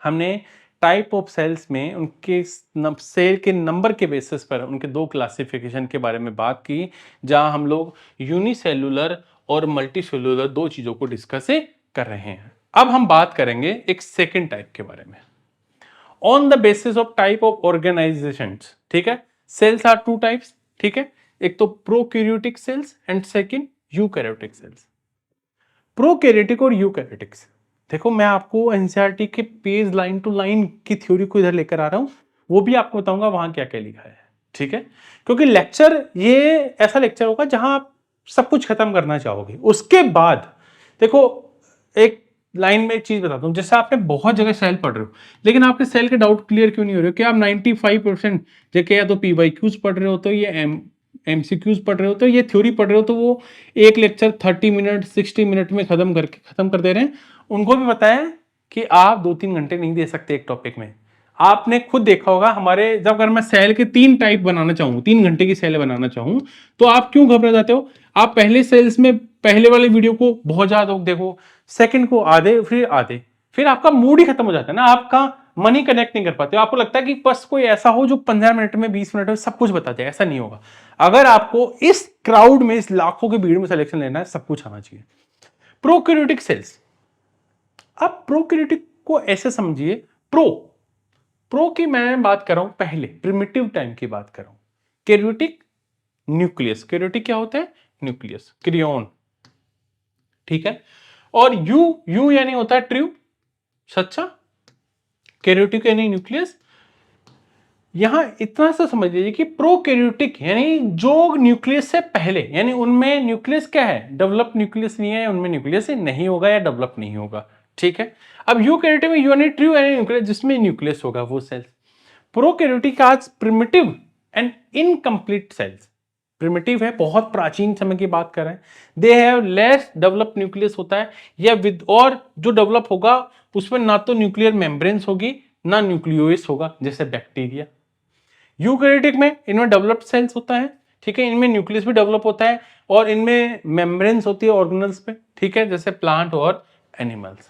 हमने टाइप ऑफ सेल्स में उनके सेल के नंबर के बेसिस पर उनके दो क्लासिफिकेशन के बारे में बात की, जहां हम लोग यूनिसेल्युलर और मल्टी सेल्युलर दो चीजों को डिस्कस कर रहे हैं। अब हम बात करेंगे एक सेकेंड टाइप के बारे में, on the basis of type of organization. ठीक है, सेल्स आर टू टाइप्स, ठीक है, एक तो prokaryotic cells and second eukaryotic cells. Prokaryotic और यूकैरियोटिक्स, देखो मैं आपको एनसीईआरटी के पेज लाइन टू लाइन की थ्योरी को इधर लेकर आ रहा हूं, वो भी आपको बताऊंगा वहां क्या क्या लिखा है, ठीक है, क्योंकि लेक्चर ये ऐसा लेक्चर होगा जहां आप सब कुछ खत्म करना चाहोगे। उसके बाद देखो एक लाइन में एक चीज बताता हूं, जैसे आपने बहुत जगह सेल पढ़ रहे हो लेकिन आपके सेल के डाउट क्लियर क्यों नहीं हो रहे हो कि आप 95% जगह या तो पीवाईक्यूज पढ़ रहे हो तो ये एमसीक्यूज पढ़ रहे हो तो ये थ्योरी पढ़ रहे हो, तो वो एक लेक्चर 30 मिनट 60 मिनट में खत्म कर दे रहे हैं। उनको भी पता है कि आप 2-3 घंटे नहीं दे सकते एक टॉपिक में। आपने खुद देखा होगा हमारे, जब अगर मैं सेल के 3 टाइप बनाना चाहूँ, 3 घंटे की सेल बनाना चाहूँ, तो आप क्यों घबरा जाते हो? आप पहले सेल्स में पहले वाले वीडियो को बहुत ज्यादा देखो, सेकंड को आधे, फिर आपका मूड ही खत्म हो जाता है ना, आपका मन ही कनेक्ट नहीं कर पाते हो। आपको लगता है कि बस कोई ऐसा हो जो 15 मिनट में 20 मिनट में सब कुछ बता दे, ऐसा नहीं होगा। अगर आपको इस क्राउड में, इस लाखों की भीड़ में सिलेक्शन लेना है, सब कुछ आना चाहिए। प्रोकैरियोटिक सेल्स, अब प्रोकैरियोटिक को ऐसे समझिए, प्रो की मैं बात कर रहा हूं पहले प्रिमिटिव टाइम की बात कर रहा हूं। कैरियोटिक न्यूक्लियस, कैरियोटिक क्या होता है, न्यूक्लियस, क्रियोन, ठीक है, और यू यानी होता है ट्रू, सच्चा, कैरियोटिक यानी न्यूक्लियस। यहां इतना सा समझ लीजिए कि प्रोकैरियोटिक यानी जो न्यूक्लियस से पहले, यानी उनमें न्यूक्लियस क्या है, डेवलप न्यूक्लियस नहीं है, उनमें न्यूक्लियस नहीं होगा या डेवलप नहीं होगा, ठीक है। अब यूकैरियोटिक में यू यानी ट्रू यानी न्यूक्लियस, जिसमें न्यूक्लियस होगा वो सेल्स। प्रोकैरियोटिक आज primitive and incomplete cells, primitive है, बहुत प्राचीन समय की बात कर रहे हैं, they have less develop nucleus होता है, या विद, और जो डेवलप होगा उसमें ना तो न्यूक्लियर मेम्ब्रेन्स होगी ना न्यूक्लियोइस होगा, जैसे बैक्टीरिया। यूकैरियोटिक में इनमें डेवलप्ड सेल्स होता है, ठीक है, इनमें न्यूक्लियस भी डेवलप होता है और इनमें मेम्ब्रेन्स होती है ऑर्गेनल्स पे, ठीक है, जैसे प्लांट और एनिमल्स।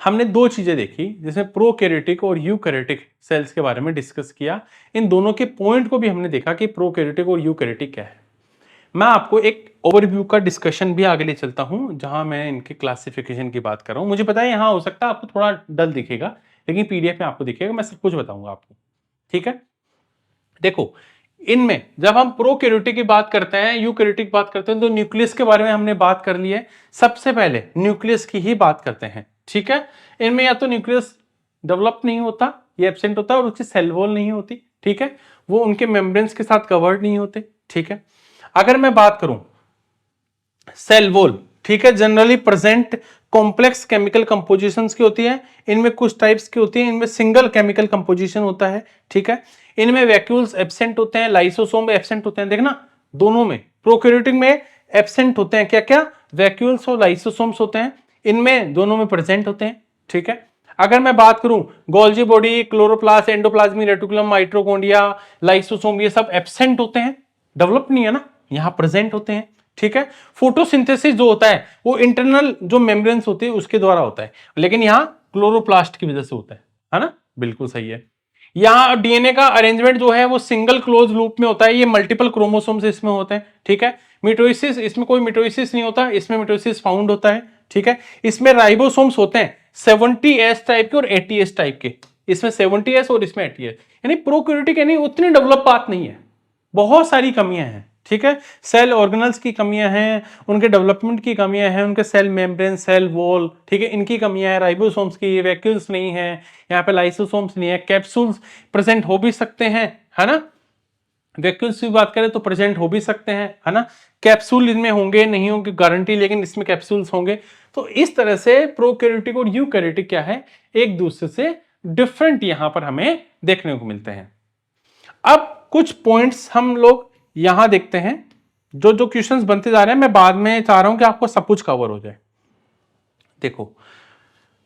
हमने दो चीजें देखी जिसमें प्रोकैरियोटिक और यूकैरियोटिक सेल्स के बारे में डिस्कस किया, इन दोनों के पॉइंट को भी हमने देखा कि प्रोकैरियोटिक और यूकैरियोटिक क्या है। मैं आपको एक ओवरव्यू का डिस्कशन भी आगे ले चलता हूं जहां मैं इनके क्लासिफिकेशन की बात कर रहा हूं। मुझे पता है यहां हो सकता है आपको थोड़ा डल दिखेगा, लेकिन पीडीएफ में आपको दिखेगा, मैं सब कुछ बताऊंगा आपको, ठीक है। देखो इनमें जब हम प्रोकैरियोटिक की बात करते हैं, यूकैरियोटिक बात करते हैं, तो न्यूक्लियस के बारे में हमने बात कर ली है। सबसे पहले न्यूक्लियस की ही बात करते हैं, ठीक है। इनमें या तो न्यूक्लियस डेवलप नहीं होता, ये एब्सेंट होता है, और उसकी सेल वॉल नहीं होती, ठीक है, वो उनके मेम्ब्रेन्स के साथ कवर्ड नहीं होते, ठीक है। अगर मैं बात करूं सेल वॉल, ठीक है, generally present complex chemical compositions की होती है, इनमें कुछ टाइप्स की होती है, इनमें सिंगल केमिकल कंपोजिशन होता है, ठीक है। इनमें वैक्यूल्स एब्सेंट होते हैं, लाइसोसोम एब्सेंट होते हैं, देखना दोनों में, प्रोकैरियोटिक में एब्सेंट होते हैं क्या क्या, वैक्यूल्स और लाइसोसोम्स होते हैं, इनमें दोनों में प्रेजेंट होते हैं, ठीक है। अगर मैं बात करूं Golgi body, chloroplast, endoplasmic reticulum, mitochondria, lysosome, ये सब एब्सेंट होते हैं, डेवलप नहीं है ना, यहां प्रेजेंट होते हैं, ठीक है। फोटोसिंथेसिस जो होता है वो इंटरनल जो मेम्ब्रेन्स होती है उसके द्वारा होता है, लेकिन यहां क्लोरोप्लास्ट की वजह से होता है ना, बिल्कुल सही है। यहां डीएनए का अरेंजमेंट जो है वो सिंगल क्लोज लूप में होता है, ये मल्टीपल क्रोमोसोम्स इसमें होते हैं, ठीक है। मिटोसिस, इसमें कोई मिटोसिस नहीं होता, इसमें मिटोसिस फाउंड होता है, ठीक है। इसमें राइबोसोम्स होते हैं 70S टाइप के और 80S टाइप के, इसमें 70S और इसमें 80S, यानी प्रोकैरियोटिक यानी उतनी डेवलप बात नहीं है, बहुत सारी कमियां हैं, ठीक है। सेल ऑर्गेनल्स की कमियां हैं, उनके डेवलपमेंट की कमियां हैं, उनके सेल मेम्ब्रेन, सेल वॉल, ठीक है, इनकी कमियां हैं, राइबोसोम्स की, वैक्यूल्स नहीं है, यहाँ पे लाइसोसोम्स नहीं है, कैप्सूल्स प्रेजेंट हो भी सकते हैं, है ना, वैक्यूल्स की बात करें तो प्रेजेंट हो भी सकते हैं, है ना। कैप्सूल इनमें होंगे नहीं होंगे गारंटी, लेकिन इसमें कैप्सूल्स होंगे। तो इस तरह से प्रोकैरियोटिक और यूकैरियोटिक क्या है, एक दूसरे से डिफरेंट यहां पर हमें देखने को मिलते हैं। अब कुछ पॉइंट्स हम लोग यहां देखते हैं, जो जो क्वेश्चंस बनते जा रहे हैं, मैं बाद में चाह रहा हूं कि आपको सब कुछ कवर हो जाए। देखो,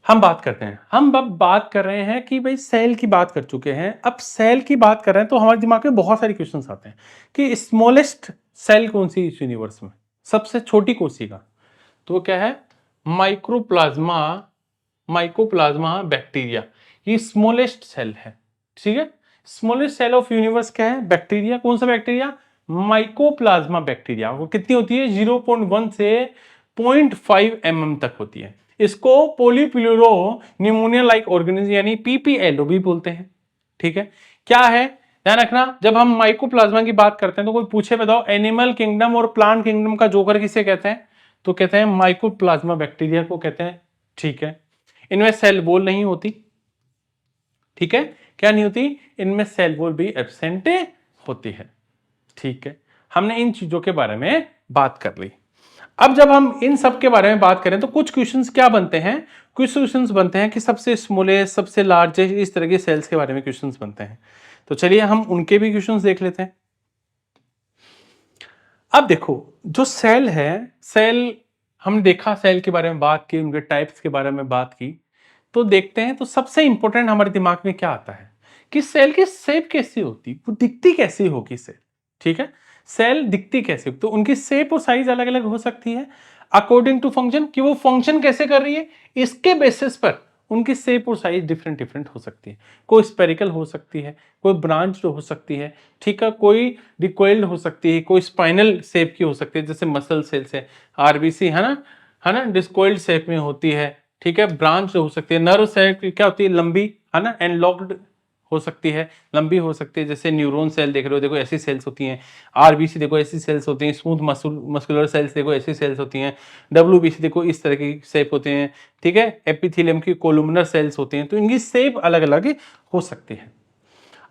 हम बात करते हैं, हम अब बात कर रहे हैं कि भाई सेल की बात कर चुके हैं, अब सेल की बात कर रहे हैं तो हमारे दिमाग में बहुत सारे क्वेश्चंस आते हैं कि स्मॉलेस्ट सेल कौन सी इस यूनिवर्स में, सबसे छोटी कोशिका, तो वो क्या है, माइक्रोप्लाज्मा, माइकोप्लाज्मा बैक्टीरिया, ये स्मॉलेस्ट सेल है। ठीक है, स्मॉलेस्ट सेल ऑफ यूनिवर्स क्या है, बैक्टीरिया। कौन सा बैक्टीरिया, माइकोप्लाज्मा बैक्टीरिया। वो कितनी होती है, 0.1 से 0.5 mm तक होती है। इसको पोलीप्यूरो न्यूमोनिया लाइक ऑर्गेनिज्म यानी पीपीएलओ भी बोलते हैं। ठीक है, क्या है, ध्यान रखना, जब हम माइकोप्लाज्मा की बात करते हैं तो कोई पूछे बताओ एनिमल किंगडम और प्लांट किंगडम का जोकर किसे कहते हैं, तो कहते हैं माइकोप्लाज्मा बैक्टीरिया को कहते हैं। ठीक है, इनमें सेल वॉल नहीं होती। ठीक है, क्या नहीं होती, इनमें सेल वॉल भी एब्सेंट होती है। ठीक है, हमने इन चीजों के बारे में बात कर ली। अब जब हम इन सब के बारे में बात करें तो कुछ क्वेश्चंस क्या बनते हैं, कुछ क्वेश्चंस बनते हैं कि सबसे स्मॉलेस्ट, सबसे लार्जेस्ट, इस तरह के सेल्स के बारे में क्वेश्चंस बनते हैं। तो चलिए हम उनके भी क्वेश्चंस देख लेते हैं। अब देखो, जो सेल है, सेल हमने देखा, सेल के बारे में बात की, उनके टाइप्स के बारे में बात की, तो देखते हैं तो सबसे इंपॉर्टेंट हमारे दिमाग में क्या आता है कि सेल की शेप कैसी होती, वो दिखती कैसी होगी सेल। ठीक है, सेल दिखती कैसे, तो उनकी शेप और साइज अलग अलग हो सकती है अकॉर्डिंग टू फंक्शन, कि वो फंक्शन कैसे कर रही है, इसके बेसिस पर उनकी शेप और साइज डिफरेंट डिफरेंट हो सकती है। कोई स्पेरिकल हो सकती है, कोई ब्रांच हो सकती है। ठीक है, कोई रिकॉइल्ड हो सकती है, कोई स्पाइनल शेप की हो सकती है, जैसे मसल सेल्स है, आरबीसी है ना, डिस्कॉइल्ड शेप में होती है। ठीक है, ब्रांच हो सकती है, नर्व सेल क्या होती है, लंबी, है ना, एनलॉक्ड हो सकती है, लंबी हो सकती है, जैसे न्यूरॉन सेल देख रहे हो, देखो ऐसी सेल्स होती हैं। आरबीसी देखो ऐसी सेल्स होती हैं, स्मूथ मस्कुलर सेल्स देखो ऐसी सेल्स होती हैं। डब्ल्यूबीसी देखो इस तरह की शेप होते हैं। ठीक है, एपिथेलियम की कोलुमिनर सेल्स होती हैं, तो इनकी शेप अलग अलग हो सकती है।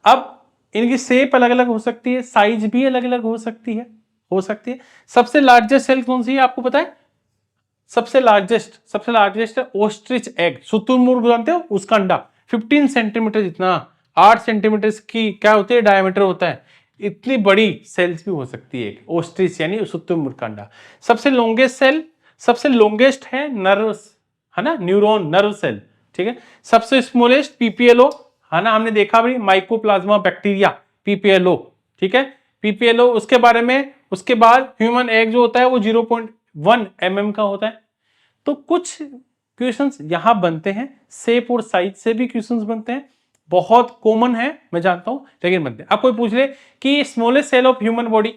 अब इनकी शेप अलग अलग हो सकती है, साइज भी अलग अलग हो सकती है। सबसे लार्जेस्ट सेल कौन सी है आपको पता है, सबसे लार्जेस्ट है ओस्ट्रिच एग, शुतुरमुर्ग जानते हो, उसका अंडा 15 सेंटीमीटर जितना, 8 सेंटीमीटर की क्या होती है, डायमीटर होता है। इतनी बड़ी सेल्स भी हो सकती है ओस्ट्रिच यानी शुतुरमुर्ग का अंडा। सबसे लॉन्गेस्ट है नर्व्स, है ना, न्यूरॉन नर्व सेल। ठीक है, सबसे स्मॉलेस्ट पीपीएलओ, है ना, हमने देखा भाई माइकोप्लाज्मा बैक्टीरिया, पीपीएलओ। ठीक है, पीपीएलओ, उसके बारे में, उसके बाद ह्यूमन एग जो होता है वो 0.1 mm का होता है। तो कुछ क्वेश्चंस यहां बनते हैं, शेप और साइज से भी क्वेश्चंस बनते हैं, बहुत कॉमन है मैं जानता हूं, लेकिन बनते हैं। अब कोई पूछ ले कि smallest cell of human body,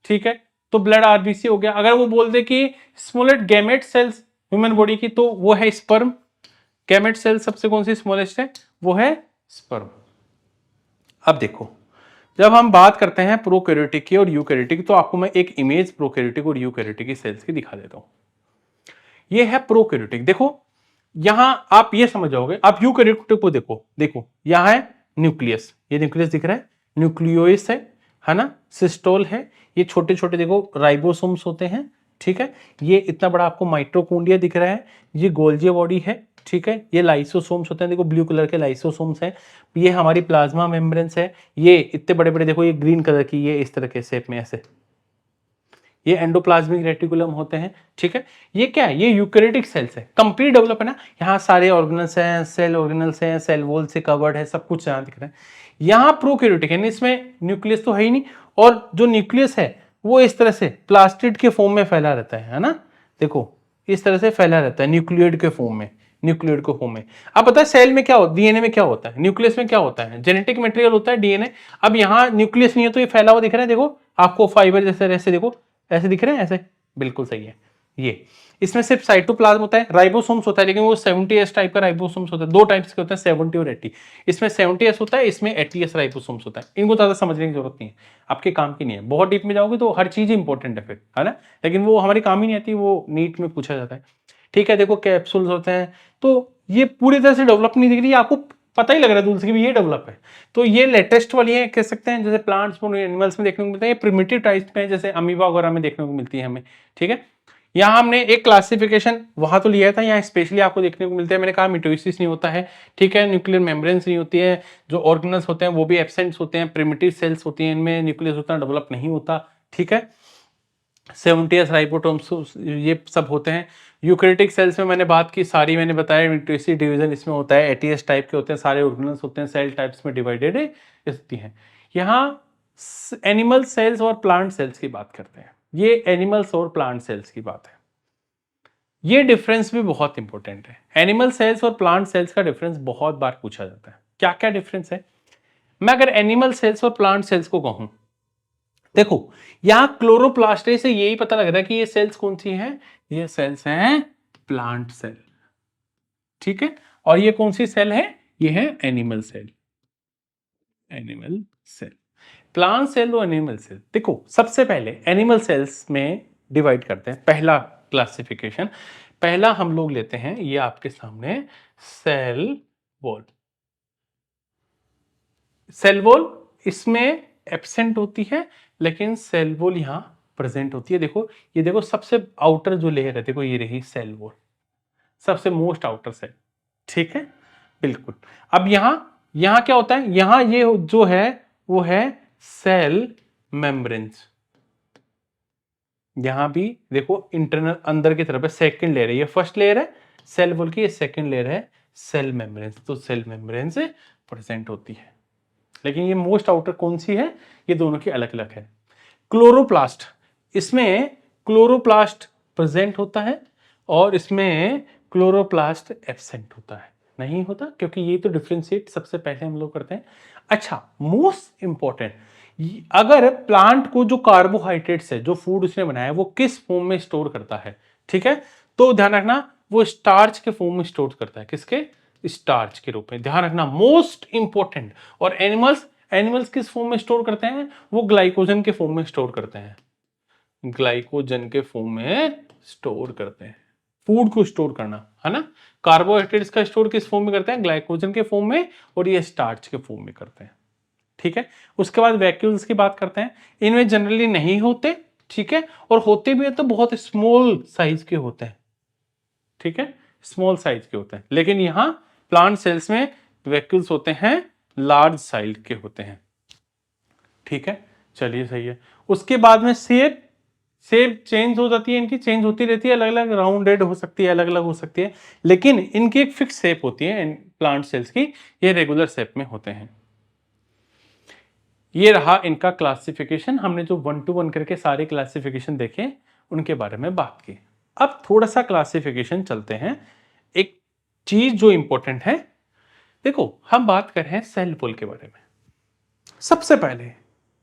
ठीक है, तो ब्लड आरबीसी हो गया। अगर वो बोल दे कि smallest gamete cells human body की, तो वो है स्पर्म। गैमेट सेल सबसे कौन सी स्मॉलेस्ट है, वो है स्पर्म। अब देखो, जब हम बात करते हैं प्रोकैरियोटिक की और यूकैरियोटिक, तो आपको मैं एक इमेज प्रोकैरियोटिक और यूकैरियोटिक की सेल्स की दिखा देता हूं। ये है प्रोकैरियोटिक। देखो यहां आप ये समझ जाओगे, आप यूकैरियोटिक को देखो, देखो यहां है न्यूक्लियस, ये न्यूक्लियस दिख रहा है, न्यूक्लियोइस है ना, सिस्टोल है, ये छोटे छोटे देखो राइबोसोम्स होते हैं। ठीक है, ये इतना बड़ा आपको माइटोकॉन्ड्रिया दिख रहा है, ये गोल्जी बॉडी है। ठीक है, ये लाइसोसोम्स होते हैं, देखो ब्लू कलर के लाइसोसोम्स हैं। ये हमारी प्लाज्मा मेम्ब्रेन्स है, ये इतने बड़े बड़े देखो, ये ग्रीन कलर की, ये इस तरह के शेप में ऐसे, ये एंडोप्लाज्मिक रेटिकुलम होते हैं। ठीक है, ये क्या है, ये यूकैरियोटिक सेल्स है, कंप्लीट डेवलप है ना, यहाँ सारे ऑर्गेनल्स हैं, सेल ऑर्गेनल्स हैं, सेल वॉल से कवर्ड है, सब कुछ यहाँ दिख रहा है। यहाँ प्रोकैरियोटिक है, इसमें न्यूक्लियस तो है ही नहीं, और जो न्यूक्लियस है वो इस तरह से प्लास्टिड के फॉर्म में फैला रहता है ना, देखो इस तरह से फैला रहता है न्यूक्लियोइड के फॉर्म में, न्यूक्लियोइड के फॉर्म में। अब पता है सेल में क्या होता है, डीएनए में क्या होता है, न्यूक्लियस में क्या होता है, जेनेटिक मटेरियल होता है डीएनए। अब यहाँ न्यूक्लियस नहीं है तो ये फैला हुआ दिख रहा है, देखो आपको फाइबर जैसे ऐसे देखो, ऐसे दिख रहे हैं, ऐसे बिल्कुल सही है। ये इसमें सिर्फ साइटोप्लाज्म होता है, राइबोसोम्स होता है, लेकिन वो 70s टाइप का राइबोसोम्स होता है। दो टाइप्स के होते हैं, 70 और 80। इसमें 70s होता है, इसमें 80s राइबोसोम्स होता है। इनको ज्यादा समझने की जरूरत नहीं है, आपके काम की नहीं है। बहुत डीप में जाओगे तो हर चीज इंपॉर्टेंट है फिर, है ना, लेकिन वो हमारे काम ही नहीं आती, वो नीट में पूछा जाता है। ठीक है, देखो कैप्सूल्स होते हैं, तो ये पूरी तरह से डेवलप नहीं दिख रही है आपको, पता ही लग रहा है तुलसी की भी ये डेवलप है। तो ये लेटेस्ट वाली है कह सकते हैं, जैसे प्लांट्स और एनिमल्स में देखने को मिलता है, ये प्रिमिटिव टाइप्स में जैसे अमीबा वगैरह में देखने को मिलती है हमें। ठीक है, यहाँ हमने एक क्लासिफिकेशन वहां तो लिया था, यहाँ स्पेशली आपको देखने को मिलता है, मैंने कहा मिटोसिस नहीं होता है। ठीक है, न्यूक्लियर मेम्ब्रेन्स नहीं होती है, जो ऑर्गेनल्स होते हैं वो भी एब्सेंट होते हैं, प्रिमिटिव सेल्स होती हैं, इनमें न्यूक्लियस उतना डेवलप नहीं होता। ठीक है, 70s राइबोसोम्स ये सब होते हैं। यूकैरियोटिक सेल्स में मैंने बात की सारी, मैंने बताया मिटोसिस डिवीजन इसमें होता है, एटीएस टाइप के होते हैं, सारे ऑर्गेनल्स होते हैं, सेल टाइप्स में डिवाइडेड होती हैं। यहाँ एनिमल सेल्स और प्लांट सेल्स की बात करते हैं, ये एनिमल्स और प्लांट सेल्स की बात है। ये डिफरेंस भी बहुत इंपॉर्टेंट है। एनिमल सेल्स और प्लांट सेल्स का डिफरेंस बहुत बार पूछा जाता है। क्या क्या डिफरेंस है? मैं अगर एनिमल सेल्स और प्लांट सेल्स को कहूं, देखो यहां क्लोरोप्लास्ट से यही पता लग रहा है कि ये सेल्स कौन सी हैं, ये सेल्स हैं प्लांट सेल। ठीक है, और ये कौन सी सेल है, ये है animal cell. Animal cell, plant cell और एनिमल सेल। देखो सबसे पहले एनिमल सेल्स में डिवाइड करते हैं, पहला क्लासिफिकेशन, पहला हम लोग लेते हैं ये आपके सामने सेल वॉल। सेल वॉल इसमें एब्सेंट होती है, लेकिन सेल वॉल यहां प्रेजेंट होती है। देखो ये देखो सबसे आउटर जो लेयर है, देखो ये रही सेल वॉल, सबसे मोस्ट आउटर सेल। ठीक है, बिल्कुल। अब यहां यहां क्या होता है, यहां ये जो है वो है सेल मेम्ब्रेन्स। यहां भी देखो इंटरनल अंदर की तरफ है, सेकंड लेयर है, ये फर्स्ट लेयर है सेल वॉल की, ये सेकंड लेयर है सेल मेम्ब्रेन्स। तो सेल मेम्ब्रेन्स प्रेजेंट होती है, लेकिन ये मोस्ट आउटर कौन सी है, ये दोनों की अलग अलग है। क्लोरोप्लास्ट, इसमें क्लोरोप्लास्ट प्रेजेंट होता है और इसमें क्लोरोप्लास्ट एब्सेंट होता है, नहीं होता, क्योंकि ये तो डिफ्रेंशिएट सबसे पहले हम लोग करते हैं। अच्छा, मोस्ट इंपॉर्टेंट, अगर प्लांट को जो कार्बोहाइड्रेट्स है, जो फूड उसने बनाया है, वो किस फॉर्म में स्टोर करता है, ठीक है, तो ध्यान रखना वो स्टार्च के फॉर्म में स्टोर करता है। किसके? स्टार्च के रूप में, ध्यान रखना, मोस्ट इंपॉर्टेंट। और एनिमल्स, एनिमल्स किस फॉर्म में स्टोर करते हैं, वो ग्लाइकोजन के फॉर्म में स्टोर करते हैं, ग्लाइकोजन के फॉर्म में स्टोर करते हैं। फूड को स्टोर करना है ना, कार्बोहाइड्रेट्स का स्टोर किस फॉर्म में करते हैं, ग्लाइकोजन के फॉर्म में, और ये स्टार्च के फॉर्म में करते हैं। ठीक है, उसके बाद वैक्यूल्स की बात करते हैं, इनमें जनरली नहीं होते। ठीक है, और होते भी है तो बहुत स्मॉल साइज के होते हैं। ठीक है, स्मॉल साइज के होते हैं, लेकिन यहां प्लांट सेल्स में वैक्यूल्स होते हैं, लार्ज साइज के होते हैं। ठीक है, चलिए सही है। उसके बाद में शेप, शेप चेंज हो जाती है, इनकी चेंज होती रहती है, अलग अलग राउंडेड हो सकती है, अलग अलग हो सकती है, लेकिन इनकी एक फिक्स शेप होती है इन प्लांट सेल्स की, ये रेगुलर शेप में होते हैं। ये रहा इनका क्लासिफिकेशन, हमने जो 1 to 1 करके सारे क्लासिफिकेशन देखे, उनके बारे में बात की। अब थोड़ा सा क्लासिफिकेशन चलते हैं, एक चीज जो इंपॉर्टेंट है, देखो हम बात कर रहे हैं सेल वॉल के बारे में। सबसे पहले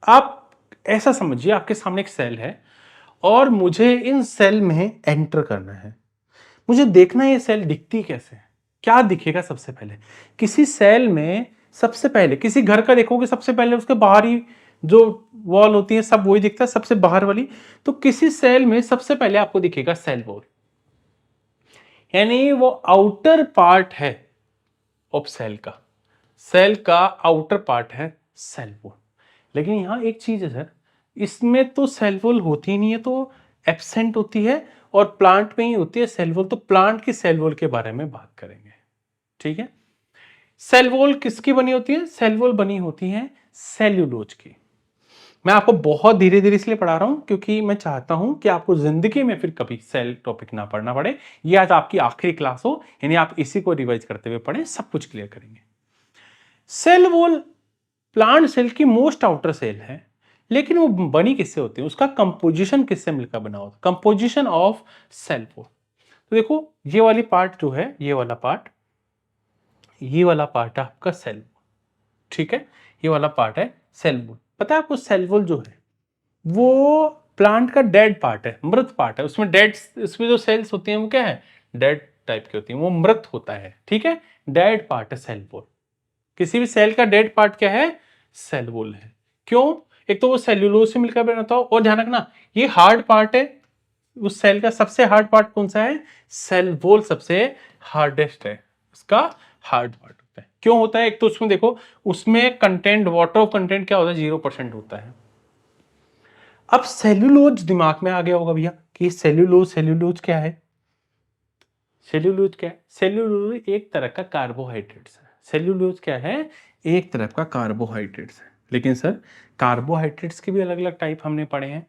आप ऐसा समझिए, आपके सामने एक सेल है और मुझे इन सेल में एंटर करना है, मुझे देखना है ये सेल दिखती कैसे है। क्या दिखेगा सबसे पहले किसी सेल में, सबसे पहले किसी घर का देखोगे, सबसे पहले उसके बाहर ही जो वॉल होती है सब वही दिखता है, सबसे बाहर वाली। तो किसी सेल में सबसे पहले आपको दिखेगा सेल वॉल, यानी वो आउटर पार्ट है ऑफ सेल का, सेल का आउटर पार्ट है सेल वॉल। लेकिन यहां एक चीज है सर, इसमें तो सेल वॉल होती ही नहीं है, तो एब्सेंट होती है, और प्लांट में ही होती है सेल वॉल। तो प्लांट की सेल वॉल के बारे में बात करेंगे। ठीक है, सेल वॉल किसकी बनी होती है, सेल वॉल बनी होती है सेल्यूलोज की। मैं आपको बहुत धीरे धीरे इसलिए पढ़ा रहा हूं क्योंकि मैं चाहता हूं कि आपको जिंदगी में फिर कभी सेल टॉपिक ना पढ़ना पड़े, ये आज आपकी आखिरी क्लास हो, यानी आप इसी को रिवाइज करते हुए पढ़ें, सब कुछ क्लियर करेंगे। सेल वॉल प्लांट सेल की मोस्ट आउटर सेल है, लेकिन वो बनी किससे होती है, उसका कंपोजिशन किससे मिलकर बना होता है, कंपोजिशन ऑफ सेल वॉल। तो देखो ये वाली पार्ट जो है, ये वाला पार्ट, ये वाला पार्ट है आपका सेल वॉल। ठीक है, ये वाला पार्ट है सेल वॉल। पता है आपको सेल वॉल जो है वो प्लांट का डेड पार्ट है, मृत पार्ट है, उसमें डेड, इसमें जो सेल्स होती हैं वो क्या है, डेड टाइप की होती हैं, वो मृत होता है। ठीक है, डेड पार्ट है सेल वॉल। किसी भी सेल का डेड पार्ट क्या है, सेल वॉल है। क्यों? एक तो वो सेल्यूलोज से मिलकर बना होता है, और ध्यान रखना ये हार्ड पार्ट है, उस सेल का सबसे हार्ड पार्ट कौन सा है, सेल वॉल सबसे हार्डेस्ट है, उसका हार्ड पार्ट होता है। क्यों होता है? एक तो उसमें देखो, उसमें कंटेंट, वाटर ऑफ कंटेंट क्या होता है? 0% होता है। अब सेल्यूलोज दिमाग में आ गया होगा भैया कि सेल्यूलोज क्या है? सेल्यूलोज क्या है? सेल्यूलोज एक तरह का कार्बोहाइड्रेट्स है। सेल्यूलोज क्या है? एक तरह का कार्बोहाइड्रेट्स है। लेकिन सर, कार्बोहाइड्रेट्स के भी अलग अलग टाइप हमने पढ़े हैं,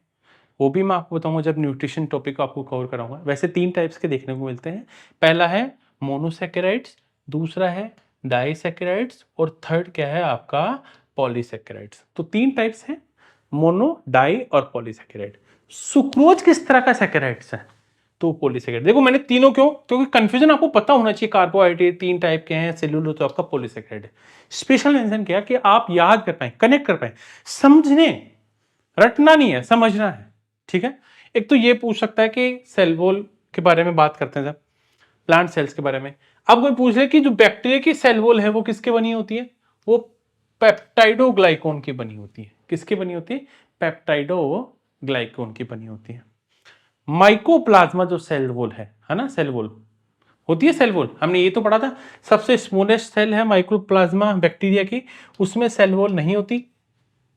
वो भी मैं आपको बताऊंगा जब न्यूट्रिशन टॉपिक को आपको कवर कराऊंगा। वैसे 3 टाइप्स के देखने को मिलते हैं। पहला है मोनोसैकेराइड्स, दूसरा है डाइसैकेराइड्स और थर्ड क्या है आपका? पॉलीसैकेराइड्स। तो 3 टाइप्स हैं, मोनो, डाई और पॉलीसैकेराइड। सुक्रोज किस तरह का सैकेराइड्स है? तो पॉलीसैकेराइड। देखो मैंने तीनों क्यों, क्योंकि कंफ्यूजन आपको पता होना चाहिए। कार्बोहाइड्रेट 3 टाइप के हैं, सेल्यूलोज तो आपका पॉलीसैकेराइड है। स्पेशल मेंशन किया कि आप याद कर पाए, कनेक्ट कर पाए, समझने, रटना नहीं है, समझना है। ठीक है। एक तो ये पूछ सकता है कि सेल वॉल के बारे में बात करते हैं जब, प्लांट सेल्स के बारे में। अब कोई पूछ ले कि जो बैक्टीरिया की सेल वॉल है वो किसके बनी होती है? वो पेप्टाइडोग्लाइकोन की बनी होती है। किसकी बनी होती है? पेप्टाइडोग्लाइकोन की बनी होती है। माइकोप्लाज्मा जो सेल वॉल है ना, सेल वॉल होती है। सेल वॉल हमने ये तो पढ़ा था, सबसे स्मॉलेस्ट सेल है माइक्रोप्लाज्मा बैक्टीरिया की, उसमें सेल वॉल नहीं होती।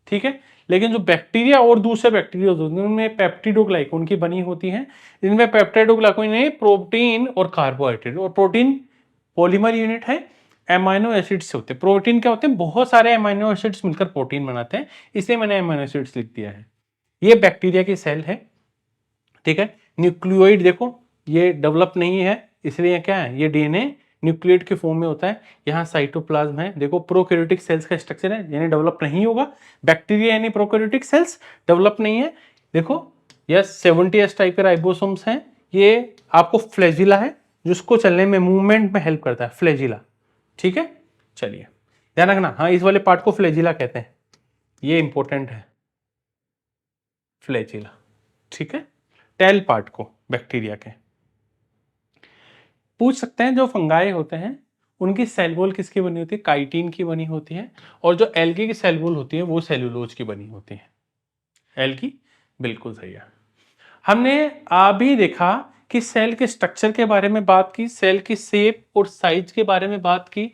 ठीक है। लेकिन जो बैक्टीरिया और दूसरे बैक्टीरिया होते हैं उनमें पेप्टिडोग्लाइकोन की बनी होती है। इनमें पेप्टाइडोग्लाइकोन में प्रोटीन और कार्बोहाइड्रेट, और प्रोटीन पॉलीमर यूनिट है, एमाइनो एसिड्स से होते हैं। प्रोटीन क्या होते हैं? बहुत सारे एमाइनो एसिड्स मिलकर प्रोटीन बनाते हैं, इसलिए मैंने एमाइनो एसिड्स लिख दिया है। ये बैक्टीरिया की सेल है। ठीक है। न्यूक्लियोइड देखो, ये डेवलप नहीं है, इसलिए क्या है? ये डीएनए न्यूक्लियोइड के फॉर्म में होता है। यहाँ साइटोप्लाज्म है, देखो प्रोकैरियोटिक सेल्स का स्ट्रक्चर है, यानी डेवलप नहीं होगा। बैक्टीरिया यानी प्रोकैरियोटिक सेल्स डेवलप नहीं है। देखो यस 70s टाइप के राइबोसोम्स हैं। ये आपको फ्लैजिला है, जिसको चलने में, मूवमेंट में हेल्प करता है, फ्लैजिला। ठीक है। चलिए ध्यान रखना, हाँ इस वाले पार्ट को फ्लैजिला कहते हैं, ये इंपॉर्टेंट है, फ्लैजिला। ठीक है। टेल पार्ट को बैक्टीरिया के पूछ सकते हैं। जो फंगाई होते हैं उनकी सेल वॉल किसकी बनी होती है? काइटिन की बनी होती है। और जो एल्गी की सेल वॉल होती है वो सेल्यूलोज की बनी होती है। एल्गी बिल्कुल सही है। हमने अभी देखा कि सेल के स्ट्रक्चर के बारे में बात की, सेल की शेप और साइज के बारे में बात की।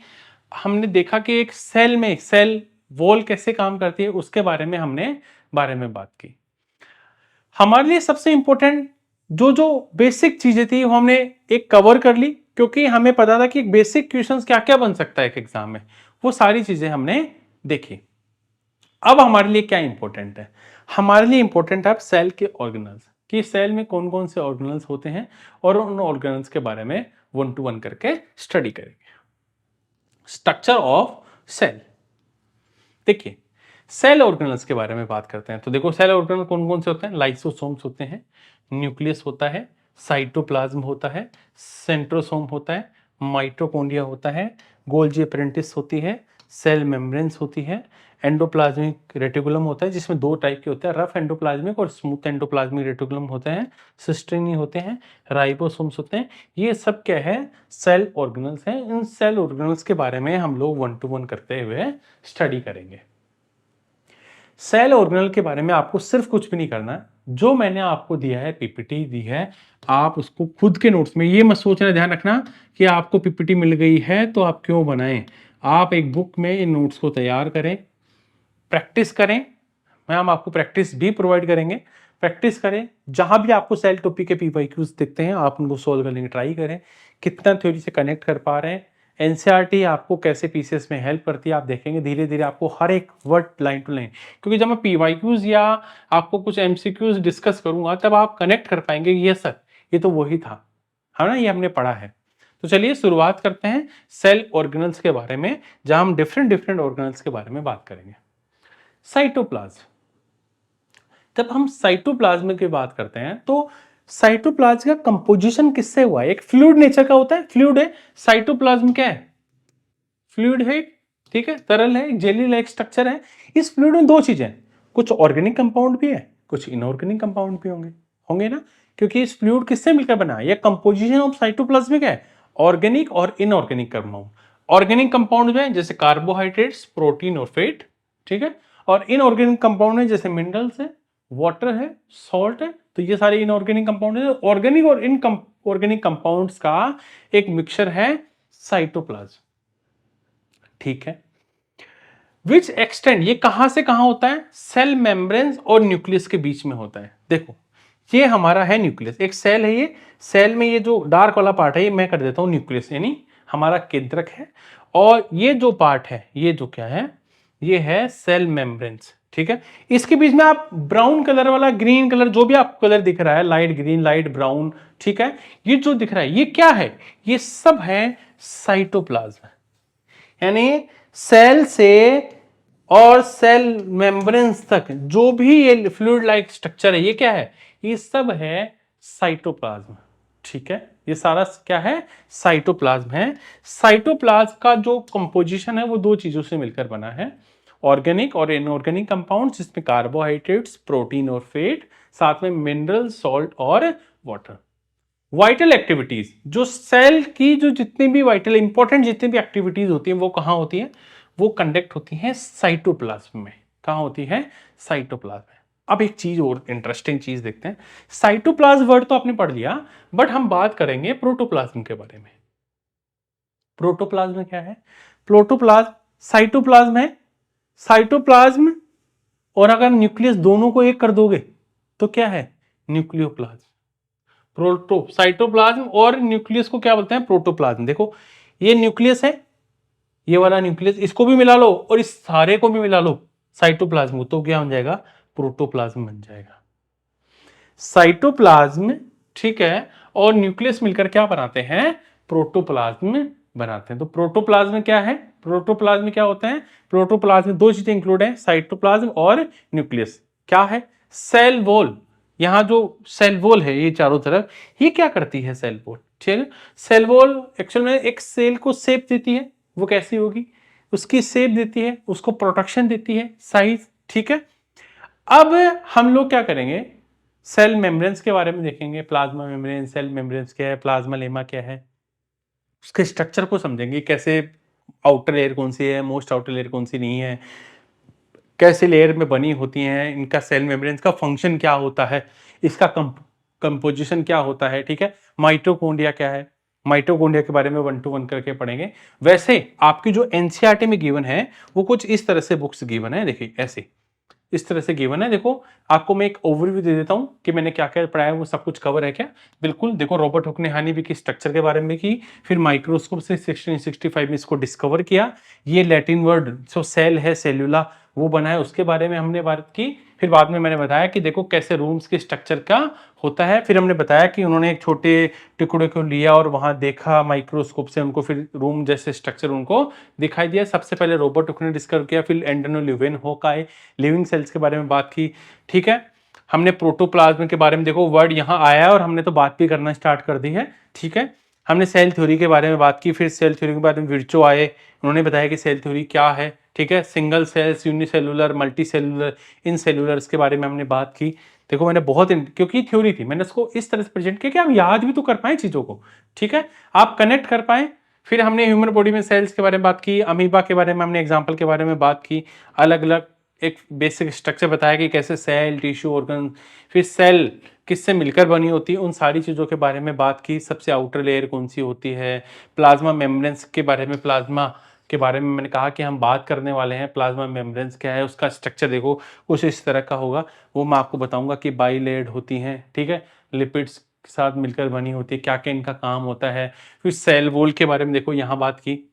हमने देखा कि एक सेल में सेल वॉल कैसे काम करती है, उसके बारे में बात की। हमारे लिए सबसे इंपॉर्टेंट जो जो बेसिक चीजें थी वो हमने एक कवर कर ली, क्योंकि हमें पता था कि बेसिक क्वेश्चंस क्या क्या बन सकता है एक एग्जाम में, वो सारी चीजें हमने देखी। अब हमारे लिए क्या इंपॉर्टेंट है? हमारे लिए इंपॉर्टेंट है अब सेल के ऑर्गेनल्स, कि सेल में कौन कौन से ऑर्गेनल्स होते हैं, और उन ऑर्गेनल्स के बारे में 1 to 1 करके स्टडी करेंगे। Structure of cell. देखिए सेल ऑर्गेनल्स के बारे में बात करते हैं, तो देखो सेल ऑर्गेनल कौन कौन से होते हैं? लाइसोसोम्स होते हैं, न्यूक्लियस होता है, साइटोप्लाज्म होता है, सेंट्रोसोम होता है, माइटोकॉन्ड्रिया होता है, गोल्जी अपेरेंटिस होती है, सेल मेम्ब्रेन्स होती है, एंडोप्लाज्मिक रेटिकुलम होता है, जिसमें 2 टाइप के होते हैं, रफ एंडोप्लाज्मिक और स्मूथ एंडोप्लाज्मिक रेटिकुलम होते हैं, सिस्टीनी होते हैं, राइबोसोम्स होते हैं। ये सब क्या है? सेल ऑर्गेनल्स हैं। इन सेल ऑर्गेनल्स के बारे में हम लोग 1 to 1 करते हुए स्टडी करेंगे। सेल ऑर्गेनल के बारे में आपको सिर्फ कुछ भी नहीं करना है, जो मैंने आपको दिया है, पीपीटी दी है, आप उसको खुद के नोट्स में, ये मत सोचना, ध्यान रखना कि आपको पीपीटी मिल गई है तो आप क्यों बनाएं। आप एक बुक में इन नोट्स को तैयार करें, प्रैक्टिस करें। मैम आपको प्रैक्टिस भी प्रोवाइड करेंगे, प्रैक्टिस करें। जहां भी आपको सेल टॉपिक के पीवाईक्यूज दिखते हैं आप उनको सोल्व करने की ट्राई करें, कितना थ्योरी से कनेक्ट कर पा रहे हैं। एनसीईआरटी आपको कैसे पीसीएस में हेल्प करती है आप देखेंगे धीरे धीरे, आपको हर एक वर्ड लाइन टू लाइन, क्योंकि जब मैं पीवाईक्यूज या आपको कुछ एमसीक्यूज डिस्कस करूंगा तब आप कनेक्ट कर पाएंगे, ये सर ये तो वही था, है ना, ये हमने पढ़ा है। तो चलिए शुरुआत करते हैं सेल ऑर्गेनल्स के बारे में, जहां हम डिफरेंट डिफरेंट ऑर्गेनल्स के बारे में बात करेंगे। साइटोप्लाज्म। जब हम साइटोप्लाज्म की बात करते हैं तो साइटोप्लाज्म का कंपोजिशन किससे हुआ है? एक फ्लूइड नेचर का होता है, फ्लूइड है। साइटोप्लाज्म क्या है? फ्लूइड है। ठीक है, तरल है, जेली लाइक स्ट्रक्चर है। इस फ्लूइड में 2 चीजें हैं, कुछ ऑर्गेनिक कंपाउंड भी है, कुछ इनऑर्गेनिक कंपाउंड भी होंगे होंगे ना, क्योंकि इस फ्लूइड किससे मिलकर बना है? ये कंपोजिशन ऑफ साइटोप्लाज्म क्या है? ऑर्गेनिक और इनऑर्गेनिक कंपाउंड। ऑर्गेनिक कंपाउंड में जैसे कार्बोहाइड्रेट्स, प्रोटीन और फैट। ठीक है। और इनऑर्गेनिक कंपाउंड में जैसे मिनरल्स है, वाटर है, सॉल्ट है। तो ये सारे इनऑर्गेनिक कंपाउंड है। ऑर्गेनिक और इनऑर्गेनिक कंपाउंड्स का एक मिक्सचर है साइटोप्लाज्म। ठीक है। विच एक्सटेंड, ये कहां से कहां होता है? सेल मेम्ब्रेन और न्यूक्लियस के बीच में होता है। देखो ये हमारा है न्यूक्लियस, एक सेल है ये, सेल में ये जो डार्क वाला पार्ट है ये मैं कर देता हूं न्यूक्लियस, यानी हमारा केंद्रक है। और ये जो पार्ट है, ये जो क्या है, ये है सेल मेम्ब्रेन्स, ठीक है। इसके बीच में आप ब्राउन कलर वाला, ग्रीन कलर, जो भी आपको कलर दिख रहा है, लाइट ग्रीन, लाइट ब्राउन, ठीक है, ये जो दिख रहा है ये क्या है? ये सब है साइटोप्लाज्म, यानी सेल से और सेल मेम्ब्रेन्स तक जो भी ये फ्लूइड लाइक स्ट्रक्चर है, ये क्या है? ये सब है साइटोप्लाज्म, ठीक है। ये सारा क्या है? साइटोप्लाज्म है। साइटोप्लाज्म का जो कंपोजिशन है वो दो चीजों से मिलकर बना है, ऑर्गेनिक और इनऑर्गेनिक कंपाउंड्स, जिसमें कार्बोहाइड्रेट्स, प्रोटीन और फैट, साथ में मिनरल, सॉल्ट और वाटर। वाइटल एक्टिविटीज, जो सेल की जो जितनी भी वाइटल इंपॉर्टेंट जितनी भी एक्टिविटीज होती हैं वो कहां होती हैं? वो कंडक्ट होती हैं साइटोप्लाज्म में। कहां होती है? साइटोप्लाज्म में। अब एक चीज और इंटरेस्टिंग चीज देखते हैं। साइटोप्लाज्म वर्ड तो आपने पढ़ लिया, बट हम बात करेंगे प्रोटोप्लाज्म के बारे में। प्रोटोप्लाज्म क्या है? प्रोटोप्लाज्म साइटोप्लाज्म है, साइटोप्लाज्म और अगर न्यूक्लियस दोनों को एक कर दोगे तो क्या है? न्यूक्लियोप्लाज्म। प्रोटो साइटोप्लाज्म और न्यूक्लियस को क्या बोलते हैं? प्रोटोप्लाज्म। देखो ये न्यूक्लियस है, ये वाला न्यूक्लियस, इसको भी मिला लो और इस सारे को भी मिला लो साइटोप्लाज्म, तो क्या बन जाएगा? प्रोटोप्लाज्म बन जाएगा। साइटोप्लाज्म, ठीक है, और न्यूक्लियस मिलकर क्या बनाते हैं? प्रोटोप्लाज्म बनाते हैं। तो प्रोटोप्लाज्म क्या है? प्रोटोप्लाज्म क्या होता है? प्रोटोप्लाज्म में दो चीजें इंक्लूड है, साइटोप्लाज्म और न्यूक्लियस। क्या है? सेल वॉल, यहां जो सेल वॉल है ये चारों तरफ, ये क्या करती है? सेल वॉल, ठीक है। सेल वॉल एक्चुअल में एक सेल को शेप देती है, वो कैसी होगी? उसकी शेप देती है, उसको प्रोटेक्शन देती है, साइज, ठीक है। अब हम लोग क्या करेंगे? सेल मेम्ब्रेन्स के बारे में देखेंगे। प्लाज्मा मेम्ब्रेन, सेल मेम्ब्रेन्स क्या है, प्लाज्मा लेमा क्या है, उसके स्ट्रक्चर को समझेंगे, कैसे आउटर लेयर कौन सी है, मोस्ट आउटर लेयर कौन सी नहीं है, कैसे लेयर में बनी होती हैं, इनका सेल मेम्ब्रेन्स का फंक्शन क्या होता है, इसका कंपोजिशन क्या होता है, ठीक है। माइटोकॉन्ड्रिया क्या है, माइटोकॉन्ड्रिया के बारे में 1 to 1 करके पढ़ेंगे। वैसे आपकी जो एनसीईआरटी में गिवन है वो कुछ इस तरह से बुक्स गिवन है, देखिए ऐसे इस तरह से गिवन है। देखो आपको मैं एक ओवरव्यू दे देता हूं कि मैंने क्या क्या पढ़ाया, वो सब कुछ कवर है क्या? बिल्कुल। देखो रॉबर्ट हुक ने हानिबी स्ट्रक्चर के बारे में की, फिर माइक्रोस्कोप से 1665 में इसको डिस्कवर किया। ये लैटिन वर्ड जो सेल है, सेल्यूला, वो बना है, उसके बारे में हमने बात की। फिर बाद में मैंने बताया कि देखो कैसे रूम्स के स्ट्रक्चर का होता है। फिर हमने बताया कि उन्होंने एक छोटे टुकड़े को लिया और वहां देखा माइक्रोस्कोप से, उनको फिर रूम जैसे स्ट्रक्चर उनको दिखाई दिया। सबसे पहले रॉबर्ट हुक ने डिस्कवर किया, फिर एंटोनी ल्यूवेनहोक लिविंग सेल्स के बारे में बात की, ठीक है। हमने प्रोटोप्लाज्म के बारे में, देखो वर्ड यहाँ आया है और हमने तो बात भी करना स्टार्ट कर दी है, ठीक है। हमने सेल थ्योरी के बारे में बात की, फिर सेल थ्योरी के बारे में विर्चो आए, उन्होंने बताया कि सेल थ्योरी क्या है, ठीक है। Single cells, unicellular, multicellular, इन सेलुलर्स के बारे में हमने बात की। देखो मैंने बहुत, क्योंकि थ्योरी थी, मैंने उसको इस तरह से प्रेजेंट किया कि आप याद भी तो कर पाए चीजों को, ठीक है, आप कनेक्ट कर पाए। फिर हमने ह्यूमन बॉडी में सेल्स के बारे में बात की, अमीबा के बारे में हमने एग्जाम्पल के बारे में बात की, अलग अलग एक बेसिक स्ट्रक्चर बताया कि कैसे सेल, टिश्यू, ऑर्गन, फिर सेल किससे मिलकर बनी होती है, उन सारी चीज़ों के बारे में बात की। सबसे आउटर लेयर कौन सी होती है, प्लाज्मा मेम्ब्रेन्स के बारे में, प्लाज्मा के बारे में मैंने कहा कि हम बात करने वाले हैं। प्लाज्मा मेम्ब्रेन्स क्या है, उसका स्ट्रक्चर देखो कुछ इस तरह का होगा, वो मैं आपको बताऊंगा कि बाइलेयर्ड होती हैं, ठीक है, लिपिड्स के साथ मिलकर बनी होती है, क्या क्या इनका काम होता है। फिर सेल वॉल के बारे में देखो यहाँ बात की,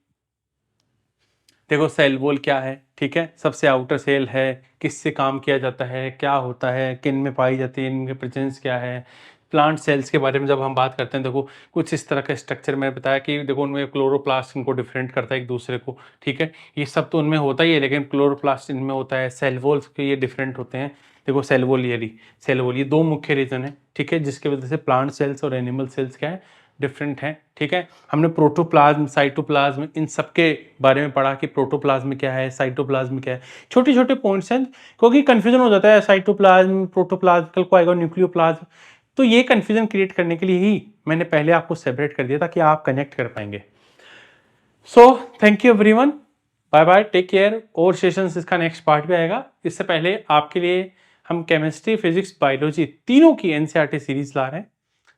देखो सेल वॉल क्या है, ठीक है, सबसे आउटर सेल है, किससे काम किया जाता है, क्या होता है, किन में पाई जाती है, इनके प्रेजेंस क्या है। प्लांट सेल्स के बारे में जब हम बात करते हैं, देखो कुछ इस तरह का स्ट्रक्चर मैंने बताया कि देखो उनमें क्लोरोप्लास्ट इनको डिफरेंट करता है एक दूसरे को, ठीक है। ये सब तो उनमें होता ही है, लेकिन क्लोरोप्लास्ट इनमें होता है, सेल वॉल्स के ये डिफरेंट होते हैं। देखो सेल वॉल, ये दो मुख्य रीजन है, ठीक है, जिसकी वजह से प्लांट सेल्स और एनिमल सेल्स क्या है, डिफरेंट है, ठीक है। हमने प्रोटोप्लाज्म, साइटोप्लाज्म, इन सब के बारे में पढ़ा कि प्रोटोप्लाज्म क्या है, साइटोप्लाज्म क्या है। छोटे छोटे पॉइंट्स हैं, क्योंकि कंफ्यूजन हो जाता है, साइटोप्लाज्म, प्रोटोप्लाज्म, कल को आएगा न्यूक्लियोप्लाज्म, तो ये कंफ्यूजन क्रिएट करने के लिए ही मैंने पहले आपको सेपरेट कर दिया ताकि आप कनेक्ट कर पाएंगे। So thank you everyone, bye bye, take care. और सेशंस इसका नेक्स्ट पार्ट भी आएगा। इससे पहले आपके लिए हम केमिस्ट्री, फिजिक्स, बायोलॉजी तीनों की एनसीईआरटी सीरीज ला रहे हैं।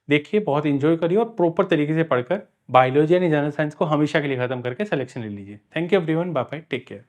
देखिए बहुत इंजॉय करिए और प्रॉपर तरीके से पढ़कर बायोलॉजी यानी जनरल साइंस को हमेशा के लिए खत्म करके सिलेक्शन ले लीजिए। Thank you everyone, bye bye, take care.